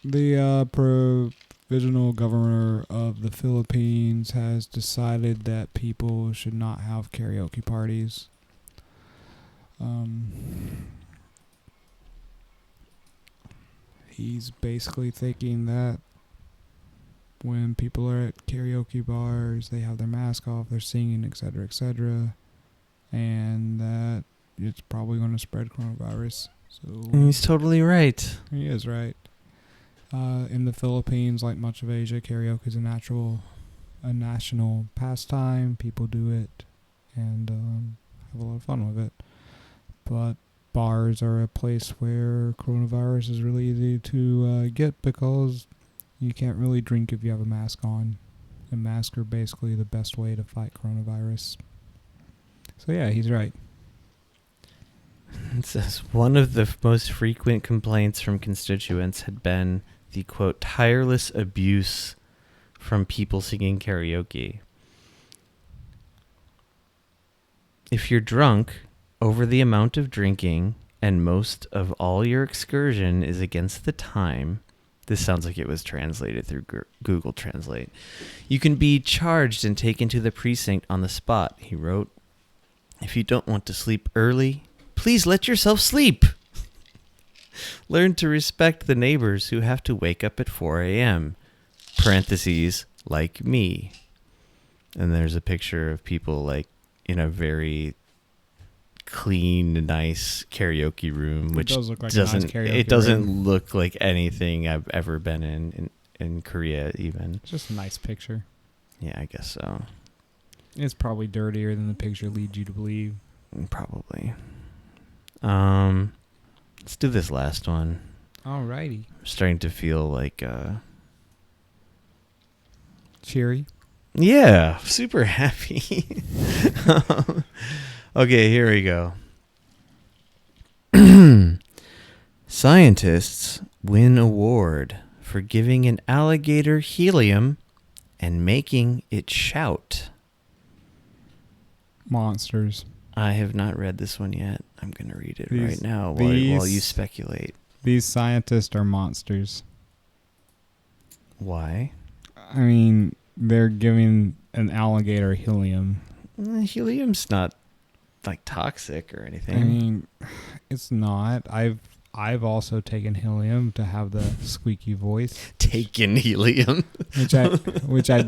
The provisional governor of the Philippines has decided that people should not have karaoke parties. He's basically thinking that when people are at karaoke bars, they have their mask off, they're singing, etc., and that it's probably going to spread coronavirus. So He's totally right. he is right. In the Philippines, like much of Asia, karaoke is a national pastime. People do it and have a lot of fun with it. But bars are a place where coronavirus is really easy to get because you can't really drink if you have a mask on. And masks are basically the best way to fight coronavirus. So yeah, he's right. It says one of the most frequent complaints from constituents had been the, quote, tireless abuse from people singing karaoke. If you're drunk over the amount of drinking and most of all your excursion is against the time, this sounds like it was translated through Google Translate, you can be charged and taken to the precinct on the spot, he wrote. If you don't want to sleep early, please let yourself sleep. Learn to respect the neighbors who have to wake up at 4 a.m. Parentheses, like me. And there's a picture of people like in a very clean, nice karaoke room, which does look like doesn't a nice karaoke doesn't room. look like anything I've ever been in Korea even. It's just a nice picture. Yeah, I guess so. It's probably dirtier than the picture leads you to believe. Probably. Let's do this last one. Alrighty. I'm starting to feel like Cheery. yeah, super happy. Okay, here we go. Scientists win award for giving an alligator helium and making it shout. Monsters. I have not read this one yet. I'm going to read it These- right now while you speculate. These scientists are monsters. Why? I mean, they're giving an alligator helium. Helium's not like toxic or anything. I mean, it's not. I've also taken helium to have the squeaky voice, Taken helium. which I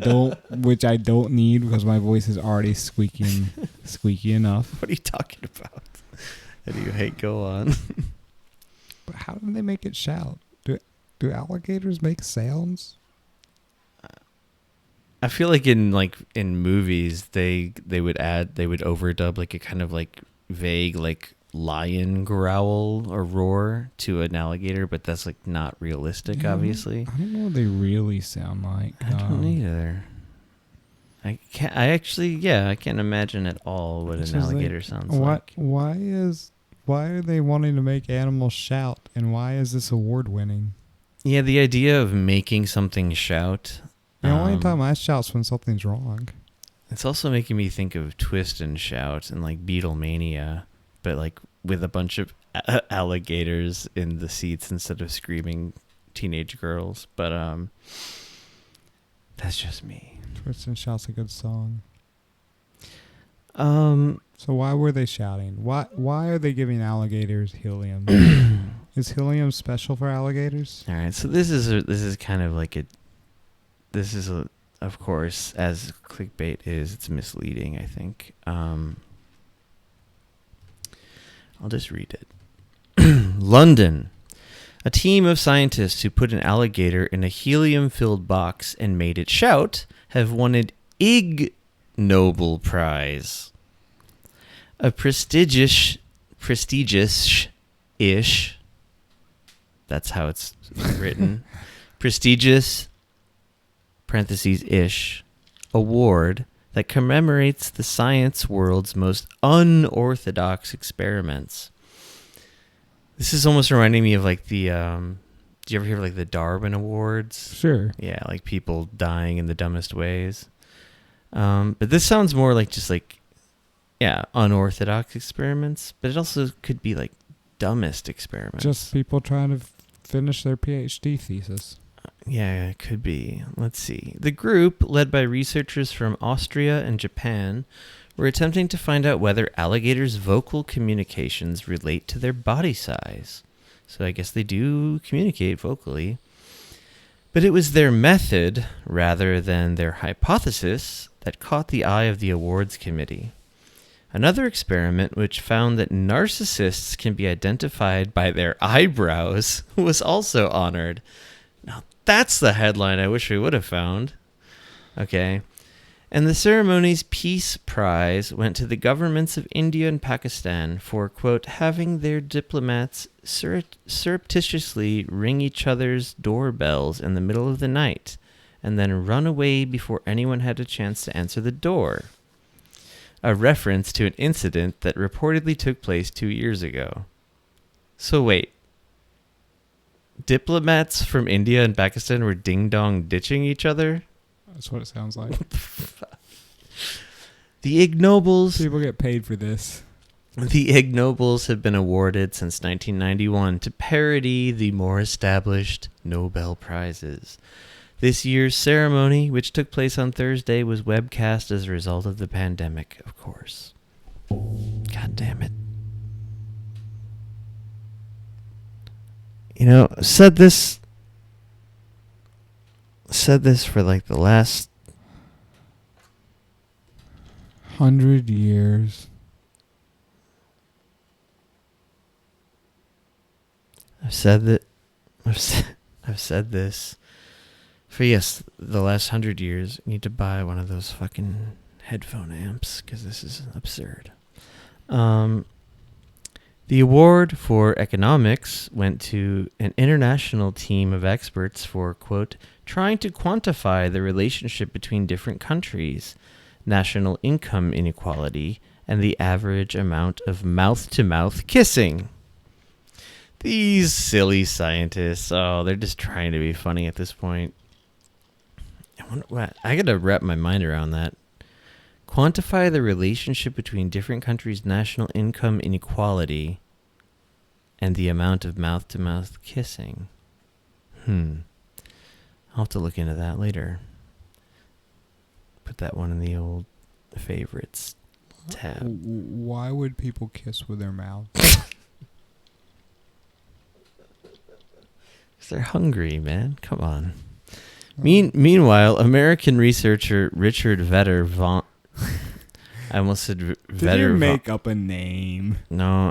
don't need because my voice is already squeaky enough. What are you talking about? Anyway, go on. But how do they make it shout? Do alligators make sounds? I feel like in movies they would overdub like a kind of like vague like lion growl or roar to an alligator, but that's like not realistic, obviously. I don't know what they really sound like. I don't either. I can't imagine at all what an alligator sounds like. Why are they wanting to make animals shout, and why is this award winning? Yeah, the idea of making something shout. The only time I shout's when something's wrong. It's also making me think of Twist and Shout and like Beatlemania, but like with a bunch of alligators in the seats instead of screaming teenage girls. But that's just me. Twist and Shout's a good song. So why were they shouting? Why are they giving alligators helium? Is helium special for alligators? All right, so this is kind of like of course, as clickbait is, it's misleading, I think. I'll just read it. London. A team of scientists who put an alligator in a helium-filled box and made it shout have won an Ig Nobel Prize. A prestigious-ish, that's how it's written, prestigious, parentheses-ish, award that commemorates the science world's most unorthodox experiments. This is almost reminding me of like the, do you ever hear of like the Darwin Awards? Sure. Yeah, like people dying in the dumbest ways. But this sounds more like just like, yeah, unorthodox experiments, but it also could be like dumbest experiments. Just people trying to finish their PhD thesis. Yeah, it could be. Let's see. The group, led by researchers from Austria and Japan, were attempting to find out whether alligators' vocal communications relate to their body size. So I guess they do communicate vocally. But it was their method, rather than their hypothesis, that caught the eye of the awards committee. Another experiment which found that narcissists can be identified by their eyebrows was also honored. Now that's the headline I wish we would have found. Okay. And the ceremony's Peace Prize went to the governments of India and Pakistan for, quote, having their diplomats surreptitiously ring each other's doorbells in the middle of the night and then run away before anyone had a chance to answer the door. A reference to an incident that reportedly took place 2 years ago. So wait. Diplomats from India and Pakistan were ding-dong ditching each other? That's what it sounds like. The Ig Nobles. People get paid for this. The Ig Nobles have been awarded since 1991 to parody the more established Nobel Prizes. This year's ceremony, which took place on Thursday, was webcast as a result of the pandemic, of course. God damn it. You know, said this for like the last 100 years. I've said this for, yes, the last 100 years. You need to buy one of those fucking headphone amps because this is absurd. The award for economics went to an international team of experts for, quote, trying to quantify the relationship between different countries, national income inequality, and the average amount of mouth-to-mouth kissing. These silly scientists, they're just trying to be funny at this point. I gotta wrap my mind around that. Quantify the relationship between different countries' national income inequality and the amount of mouth-to-mouth kissing. I'll have to look into that later. Put that one in the old favorites tab. Why would people kiss with their mouth? Because they're hungry, man. Come on. Meanwhile, American researcher Richard Vedder von... I almost said Vedder. Did you make up a name? No,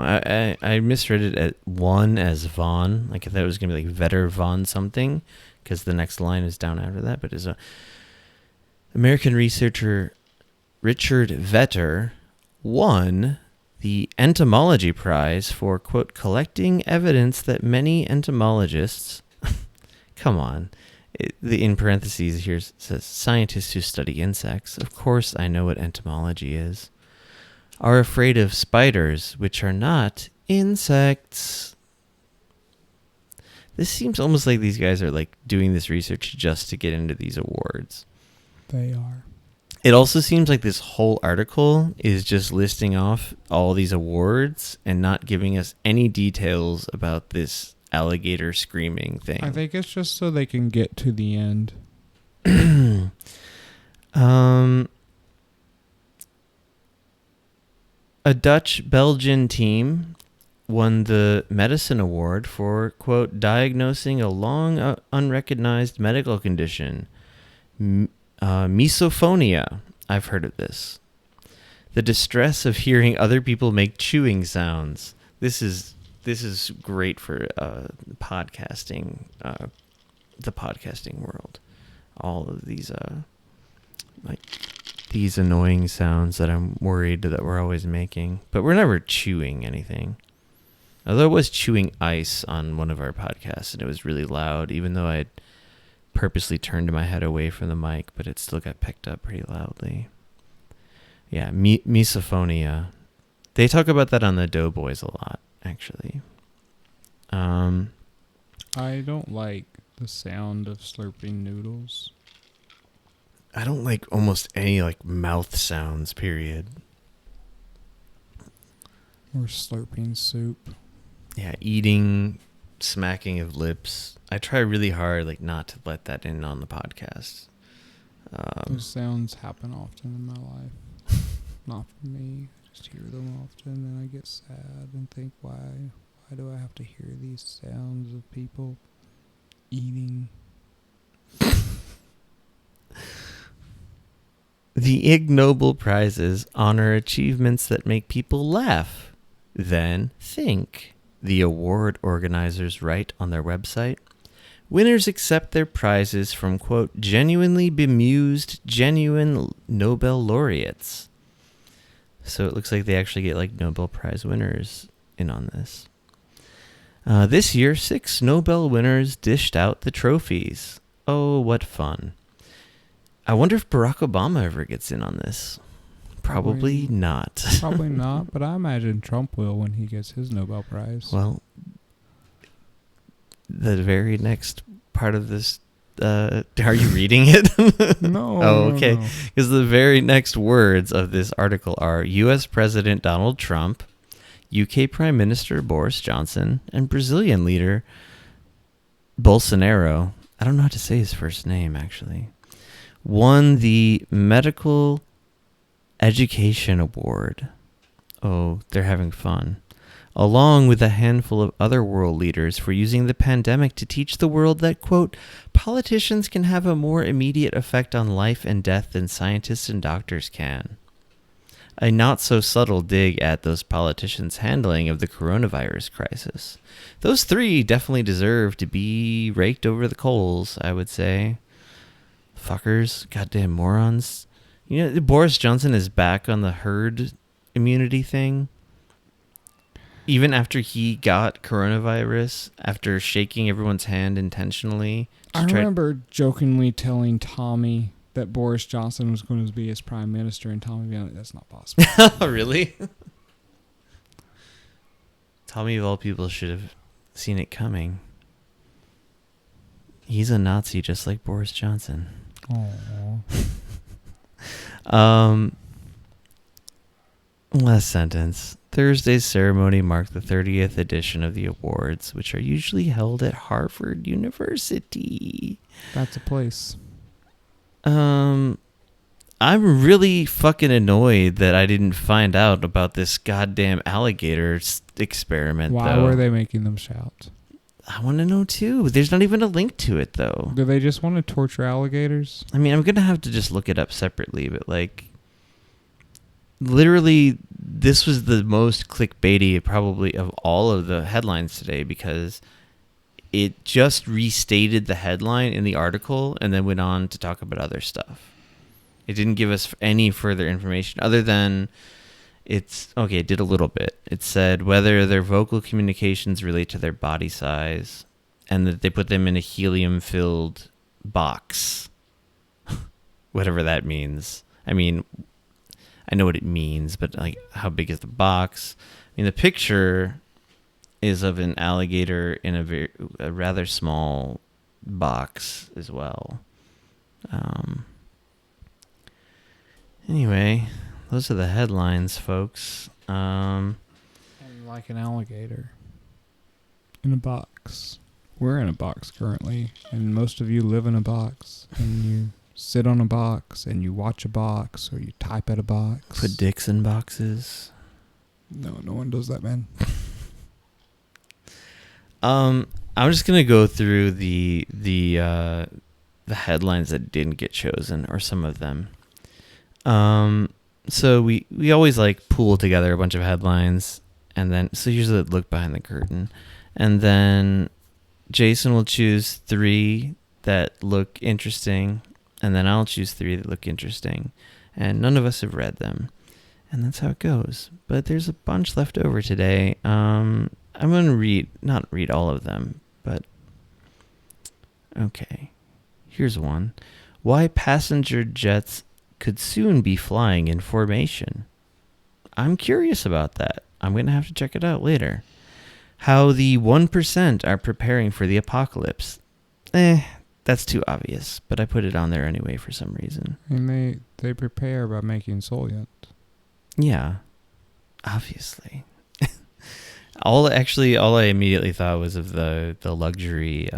I misread it at one as Von. Like I thought it was going to be like Vedder von something, because the next line is down after that. But it's American researcher Richard Vedder won the Entomology Prize for, quote, collecting evidence that many entomologists... Come on. In parentheses here says scientists who study insects. Of course I know what entomology is. Are afraid of spiders, which are not insects. This seems almost like these guys are like doing this research just to get into these awards. They are. It also seems like this whole article is just listing off all these awards and not giving us any details about this alligator screaming thing. I think it's just so they can get to the end. A Dutch-Belgian team won the Medicine Award for, quote, diagnosing a long unrecognized medical condition, misophonia. I've heard of this. The distress of hearing other people make chewing sounds. This is great for podcasting, the podcasting world. All of these these annoying sounds that I'm worried that we're always making, but we're never chewing anything. Although I was chewing ice on one of our podcasts, and it was really loud, even though I purposely turned my head away from the mic, but it still got picked up pretty loudly. Yeah, misophonia. They talk about that on the Doughboys a lot, actually. I don't like the sound of slurping noodles. I don't like almost any mouth sounds, period. Or slurping soup. Yeah, eating, smacking of lips. I try really hard not to let that in on the podcast. Those sounds happen often in my life. Not for me. I just hear them often and I get sad and think, why do I have to hear these sounds of people eating? The Ig Nobel Prizes honor achievements that make people laugh, then think. The award organizers write on their website. Winners accept their prizes from, quote, genuinely bemused, genuine Nobel laureates. So it looks like they actually get Nobel Prize winners in on this. This year, 6 Nobel winners dished out the trophies. Oh, what fun. I wonder if Barack Obama ever gets in on this. Probably not. Probably not, but I imagine Trump will when he gets his Nobel Prize. Well, the very next part of this, are you reading it? No. Oh, okay. No. Because the very next words of this article are U.S. President Donald Trump, UK Prime Minister Boris Johnson, and Brazilian leader Bolsonaro. I don't know how to say his first name, actually. Won the Medical Education Award. Oh, they're having fun. Along with a handful of other world leaders for using the pandemic to teach the world that, quote, politicians can have a more immediate effect on life and death than scientists and doctors can. A not-so-subtle dig at those politicians' handling of the coronavirus crisis. Those 3 definitely deserve to be raked over the coals, I would say. Fuckers, goddamn morons. You know, Boris Johnson is back on the herd immunity thing. Even after he got coronavirus, after shaking everyone's hand intentionally. I remember jokingly telling Tommy that Boris Johnson was going to be his prime minister, and Tommy being like, that's not possible. Really? Tommy, of all people, should have seen it coming. He's a Nazi just like Boris Johnson. Aww. Last sentence. Thursday's ceremony marked the 30th edition of the awards, which are usually held at Harvard University. That's a place. I'm really fucking annoyed that I didn't find out about this goddamn alligator experiment. Why were they making them shout? I want to know too. There's not even a link to it though. Do they just want to torture alligators? I mean, I'm gonna have to just look it up separately, but literally, this was the most clickbaity probably of all of the headlines today because it just restated the headline in the article and then went on to talk about other stuff. It didn't give us any further information other than it did a little bit. It said whether their vocal communications relate to their body size and that they put them in a helium-filled box. Whatever that means. I mean, I know what it means, but how big is the box? I mean, the picture is of an alligator in a rather small box as well. Anyway, those are the headlines, folks. And like an alligator in a box. We're in a box currently, and most of you live in a box, and you sit on a box, and you watch a box, or you type at a box. Put dicks in boxes. No one does that, man. I'm just gonna go through the headlines that didn't get chosen, or some of them. So we always like pool together a bunch of headlines, and then so usually look behind the curtain, and then Jason will choose 3 that look interesting, and then I'll choose 3 that look interesting, and none of us have read them, and that's how it goes. But there's a bunch left over today. I'm gonna not read all of them, but okay. Here's one. Why passenger jets could soon be flying in formation. I'm curious about that. I'm going to have to check it out later. How the 1% are preparing for the apocalypse. That's too obvious, but I put it on there anyway for some reason. And they prepare by making Soylent. Yeah, obviously. All I immediately thought was of the luxury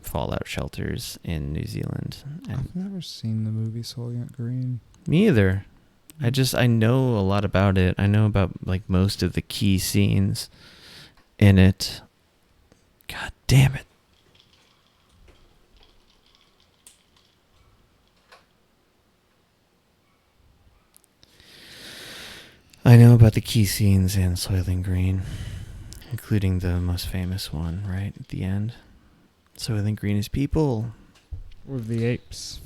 fallout shelters in New Zealand. And I've never seen the movie Soylent Green. Me either. I know a lot about it. I know about like most of the key scenes in it. God damn it. I know about the key scenes in Soylent Green, including the most famous one, right at the end. Soylent Green is people. With the apes.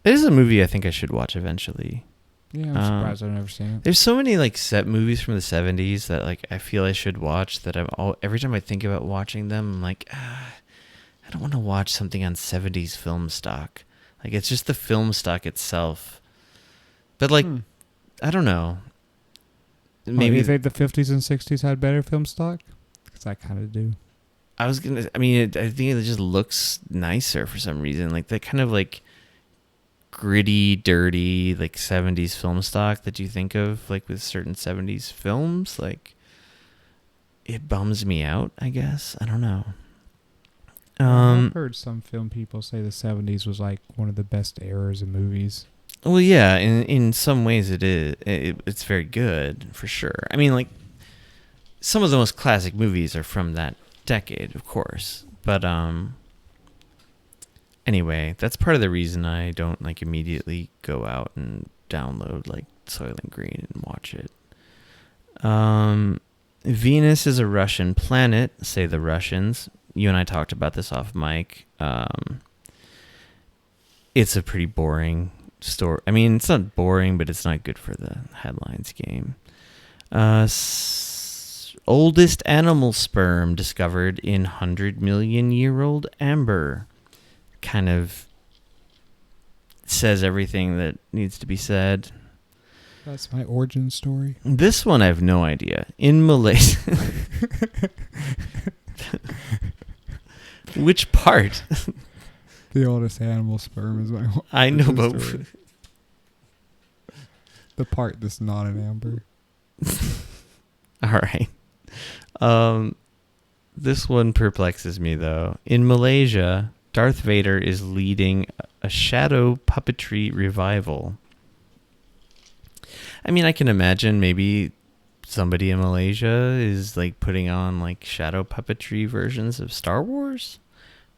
It is a movie I think I should watch eventually. Yeah, I'm surprised I've never seen it. There's so many like set movies from the 70s that like I feel I should watch that every time I think about watching them, I'm like, I don't want to watch something on 70s film stock. Like it's just the film stock itself. But like, I don't know. Maybe you think the 50s and 60s had better film stock? Because I kind of do. I think it just looks nicer for some reason. Like that kind of like gritty, dirty, like 70s film stock that you think of like with certain 70s films. Like it bums me out, I guess. I don't know. I've heard some film people say the 70s was like one of the best eras of movies. Well, yeah, in some ways it is. It's very good, for sure. I mean, like, some of the most classic movies are from that decade, of course. But, anyway, that's part of the reason I don't, like, immediately go out and download, like, Soylent Green and watch it. Venus is a Russian planet, say the Russians. You and I talked about this off mic. It's a pretty boring story. I mean, it's not boring, but it's not good for the headlines game. Oldest animal sperm discovered in 100-million-year-old amber. Kind of says everything that needs to be said. That's my origin story. This one I have no idea. In Malaysia. Which part? The oldest animal sperm is my I know, but the part that's not an amber. All right. This one perplexes me, though. In Malaysia, Darth Vader is leading a shadow puppetry revival. I mean, I can imagine maybe somebody in Malaysia is like putting on like shadow puppetry versions of Star Wars,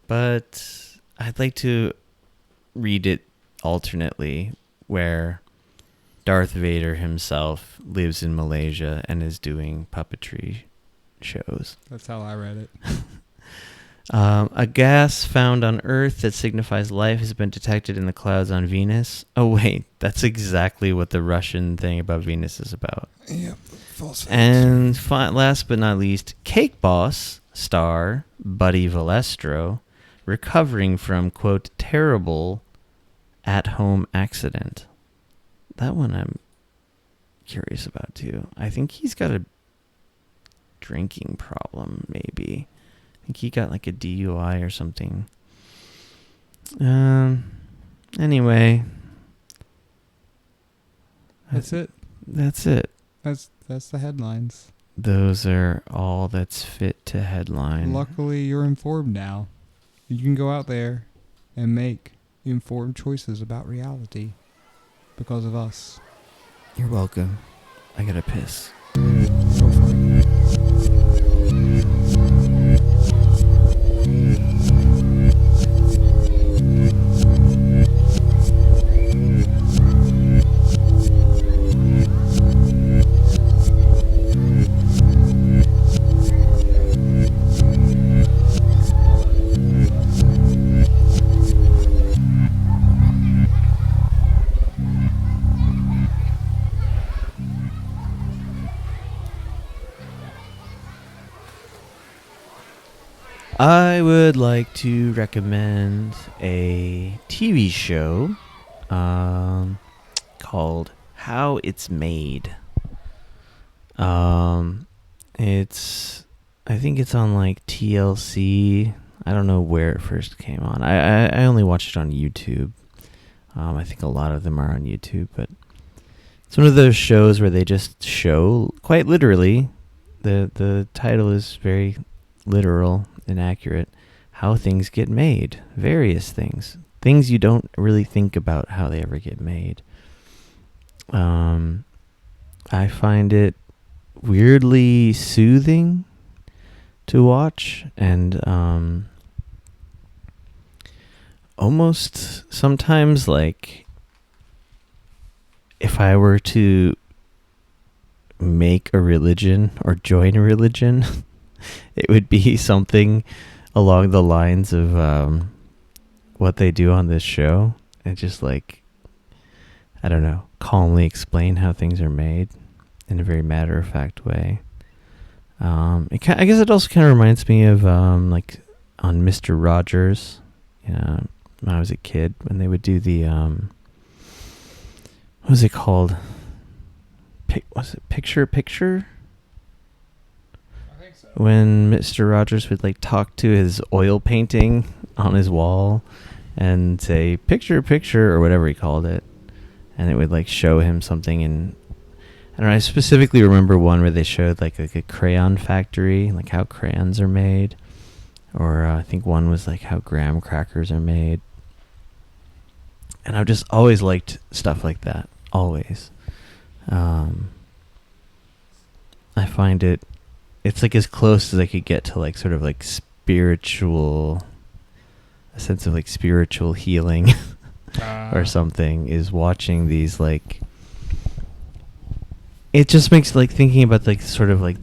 but I'd like to read it alternately, where Darth Vader himself lives in Malaysia and is doing puppetry shows. That's how I read it. A gas found on Earth that signifies life has been detected in the clouds on Venus. Oh, wait. That's exactly what the Russian thing about Venus is about. Yep. False facts. And last but not least, Cake Boss star Buddy Valestro recovering from, quote, terrible at-home accident. That one I'm curious about, too. I think he's got a drinking problem, maybe. I think he got like a DUI or something. Anyway. That's it. That's it. That's the headlines. Those are all that's fit to headline. Luckily, you're informed now. You can go out there and make informed choices about reality because of us. You're welcome. I gotta piss. I would like to recommend a TV show called How It's Made. I think it's on like TLC. I don't know where it first came on. I only watched it on YouTube. I think a lot of them are on YouTube, but it's one of those shows where they just show, quite literally, the title is very literal and accurate, how things get made. Various things. Things you don't really think about how they ever get made. I find it weirdly soothing to watch, and almost sometimes like if I were to make a religion or join a religion, it would be something along the lines of what they do on this show, and just like, I don't know, calmly explain how things are made in a very matter-of-fact way. I guess it also kind of reminds me of like on Mr. Rogers, when I was a kid, when they would do the what was it called? Was it Picture? I think so. When Mr. Rogers would like talk to his oil painting on his wall and say picture or whatever he called it, and it would like show him something. And I don't know, I specifically remember one where they showed like a crayon factory, like how crayons are made, or I think one was like how graham crackers are made. And I've just always liked stuff like that, always. I find it's like as close as I could get to like sort of like spiritual, a sense of like spiritual healing or something, is watching these like, it just makes like thinking about like sort of like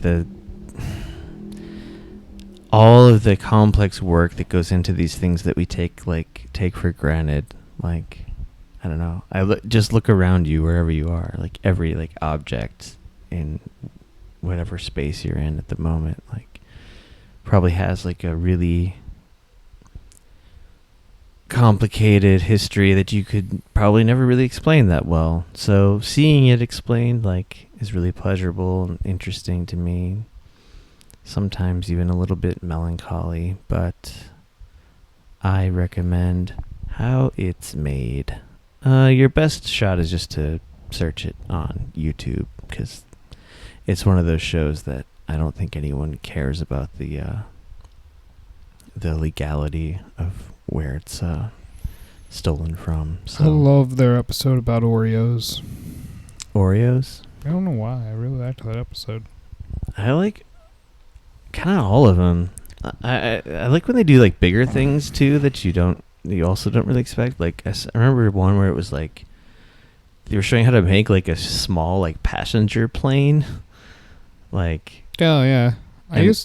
all of the complex work that goes into these things that we take for granted. Like, I don't know, just look around you wherever you are, like every like object in whatever space you're in at the moment, like probably has like a really complicated history that you could probably never really explain that well. So seeing it explained like is really pleasurable and interesting to me. Sometimes even a little bit melancholy, but I recommend How It's Made. Your best shot is just to search it on YouTube, because it's one of those shows that I don't think anyone cares about the legality of where it's stolen from. So. I love their episode about Oreos. Oreos? I don't know why. I really liked that episode. I like kind of all of them. I like when they do like bigger things too that you also don't really expect. Like I remember one where it was like they were showing how to make like a small like passenger plane. Like, oh yeah, and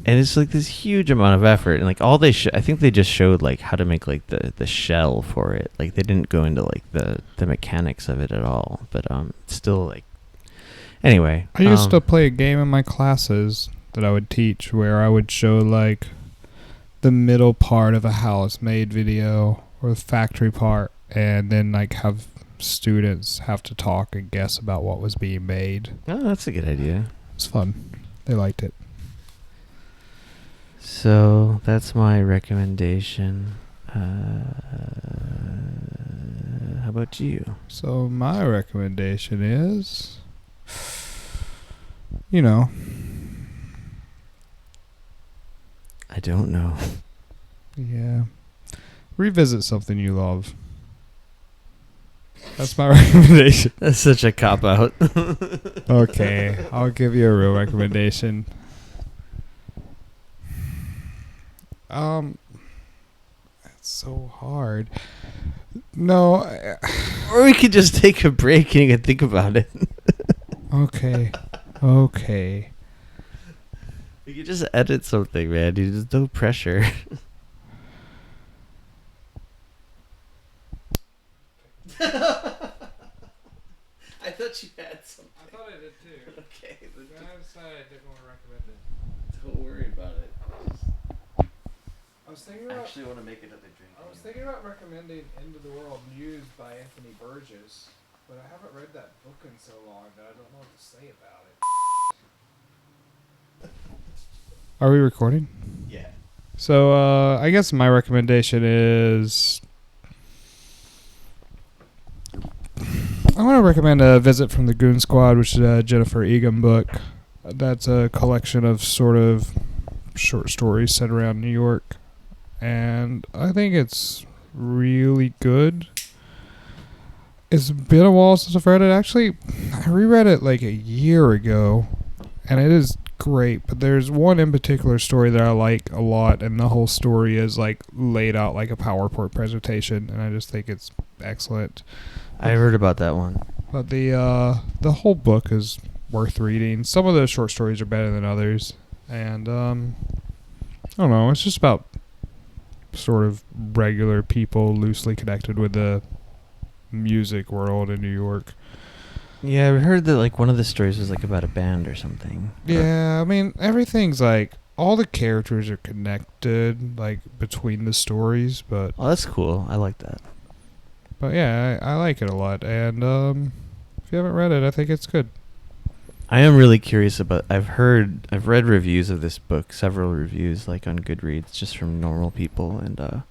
it's like this huge amount of effort, and like all I think they just showed like how to make like the shell for it. Like they didn't go into like the mechanics of it at all. But still like, anyway. I used to play a game in my classes that I would teach where I would show like the middle part of a house made video, or the factory part, and then like have students have to talk and guess about what was being made. Oh, that's a good idea. It's fun. They liked it. So that's my recommendation. How about you? So my recommendation is, I don't know. Yeah. Revisit something you love. That's my recommendation. That's such a cop-out. Okay, I'll give you a real recommendation. It's so hard. No. Or we could just take a break and you can think about it. Okay. You could just edit something, man. There's no pressure. I thought you had something. I thought I did too. Okay. I decided I didn't want to recommend it. Don't worry about it. was thinking I about. actually want to make another drink. I was thinking about recommending Into the World Muse by Anthony Burgess, but I haven't read that book in so long that I don't know what to say about it. Are we recording? Yeah. So, I guess my recommendation is... I want to recommend A Visit from the Goon Squad, which is a Jennifer Egan book. That's a collection of sort of short stories set around New York. And I think it's really good. It's been a while since I've read it. Actually, I reread it like a year ago, and it is great. But there's one in particular story that I like a lot, and the whole story is like laid out like a PowerPoint presentation, and I just think it's excellent. I heard about that one. But the whole book is worth reading. Some of those short stories are better than others, and I don't know. It's just about sort of regular people loosely connected with the music world in New York. Yeah, I heard that like one of the stories was like about a band or something. Yeah, I mean everything's like all the characters are connected like between the stories, but Oh, that's cool. I like that. but yeah, I like it a lot, and if you haven't read it, I think it's good. I am really curious about. I've read reviews of this book, several reviews, like on Goodreads, just from normal people, and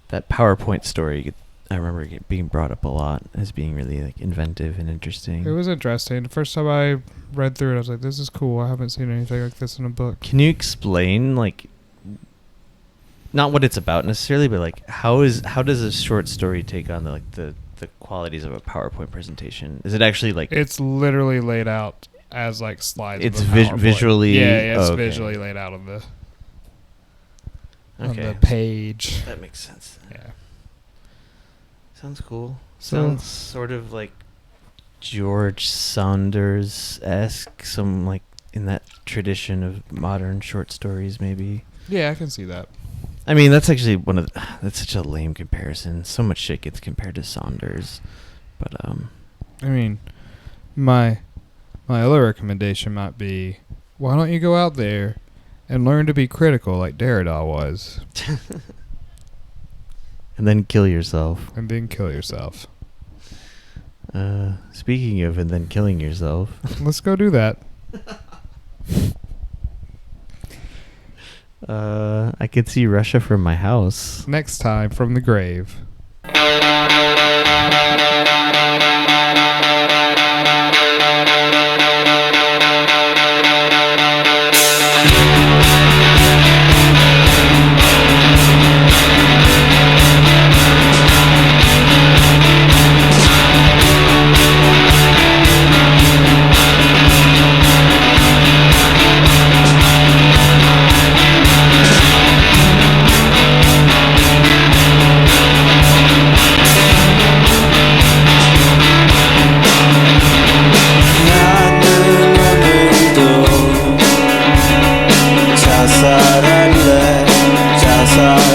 that PowerPoint story. I remember it being brought up a lot as being really like inventive and interesting. It was interesting. The first time I read through it, I was like, "This is cool. I haven't seen anything like this in a book." Can you explain like, not what it's about necessarily, but like how does a short story take on the qualities of a PowerPoint presentation? Is it actually like It's literally laid out as like slides. It's of a PowerPoint. visually. Yeah, it's okay. visually laid out on the Okay. page. That makes sense. Yeah. Sounds cool. So- Sounds sort of like George Saunders-esque, some like in that tradition of modern short stories, maybe. Yeah, I can see that. I mean, that's actually that's such a lame comparison. So much shit gets compared to Saunders, but I mean, my other recommendation might be, why don't you go out there and learn to be critical like Derrida was, and then kill yourself. and then kill yourself. Speaking of and then killing yourself, Let's go do that. I could see Russia from my house. Next time from the grave. Now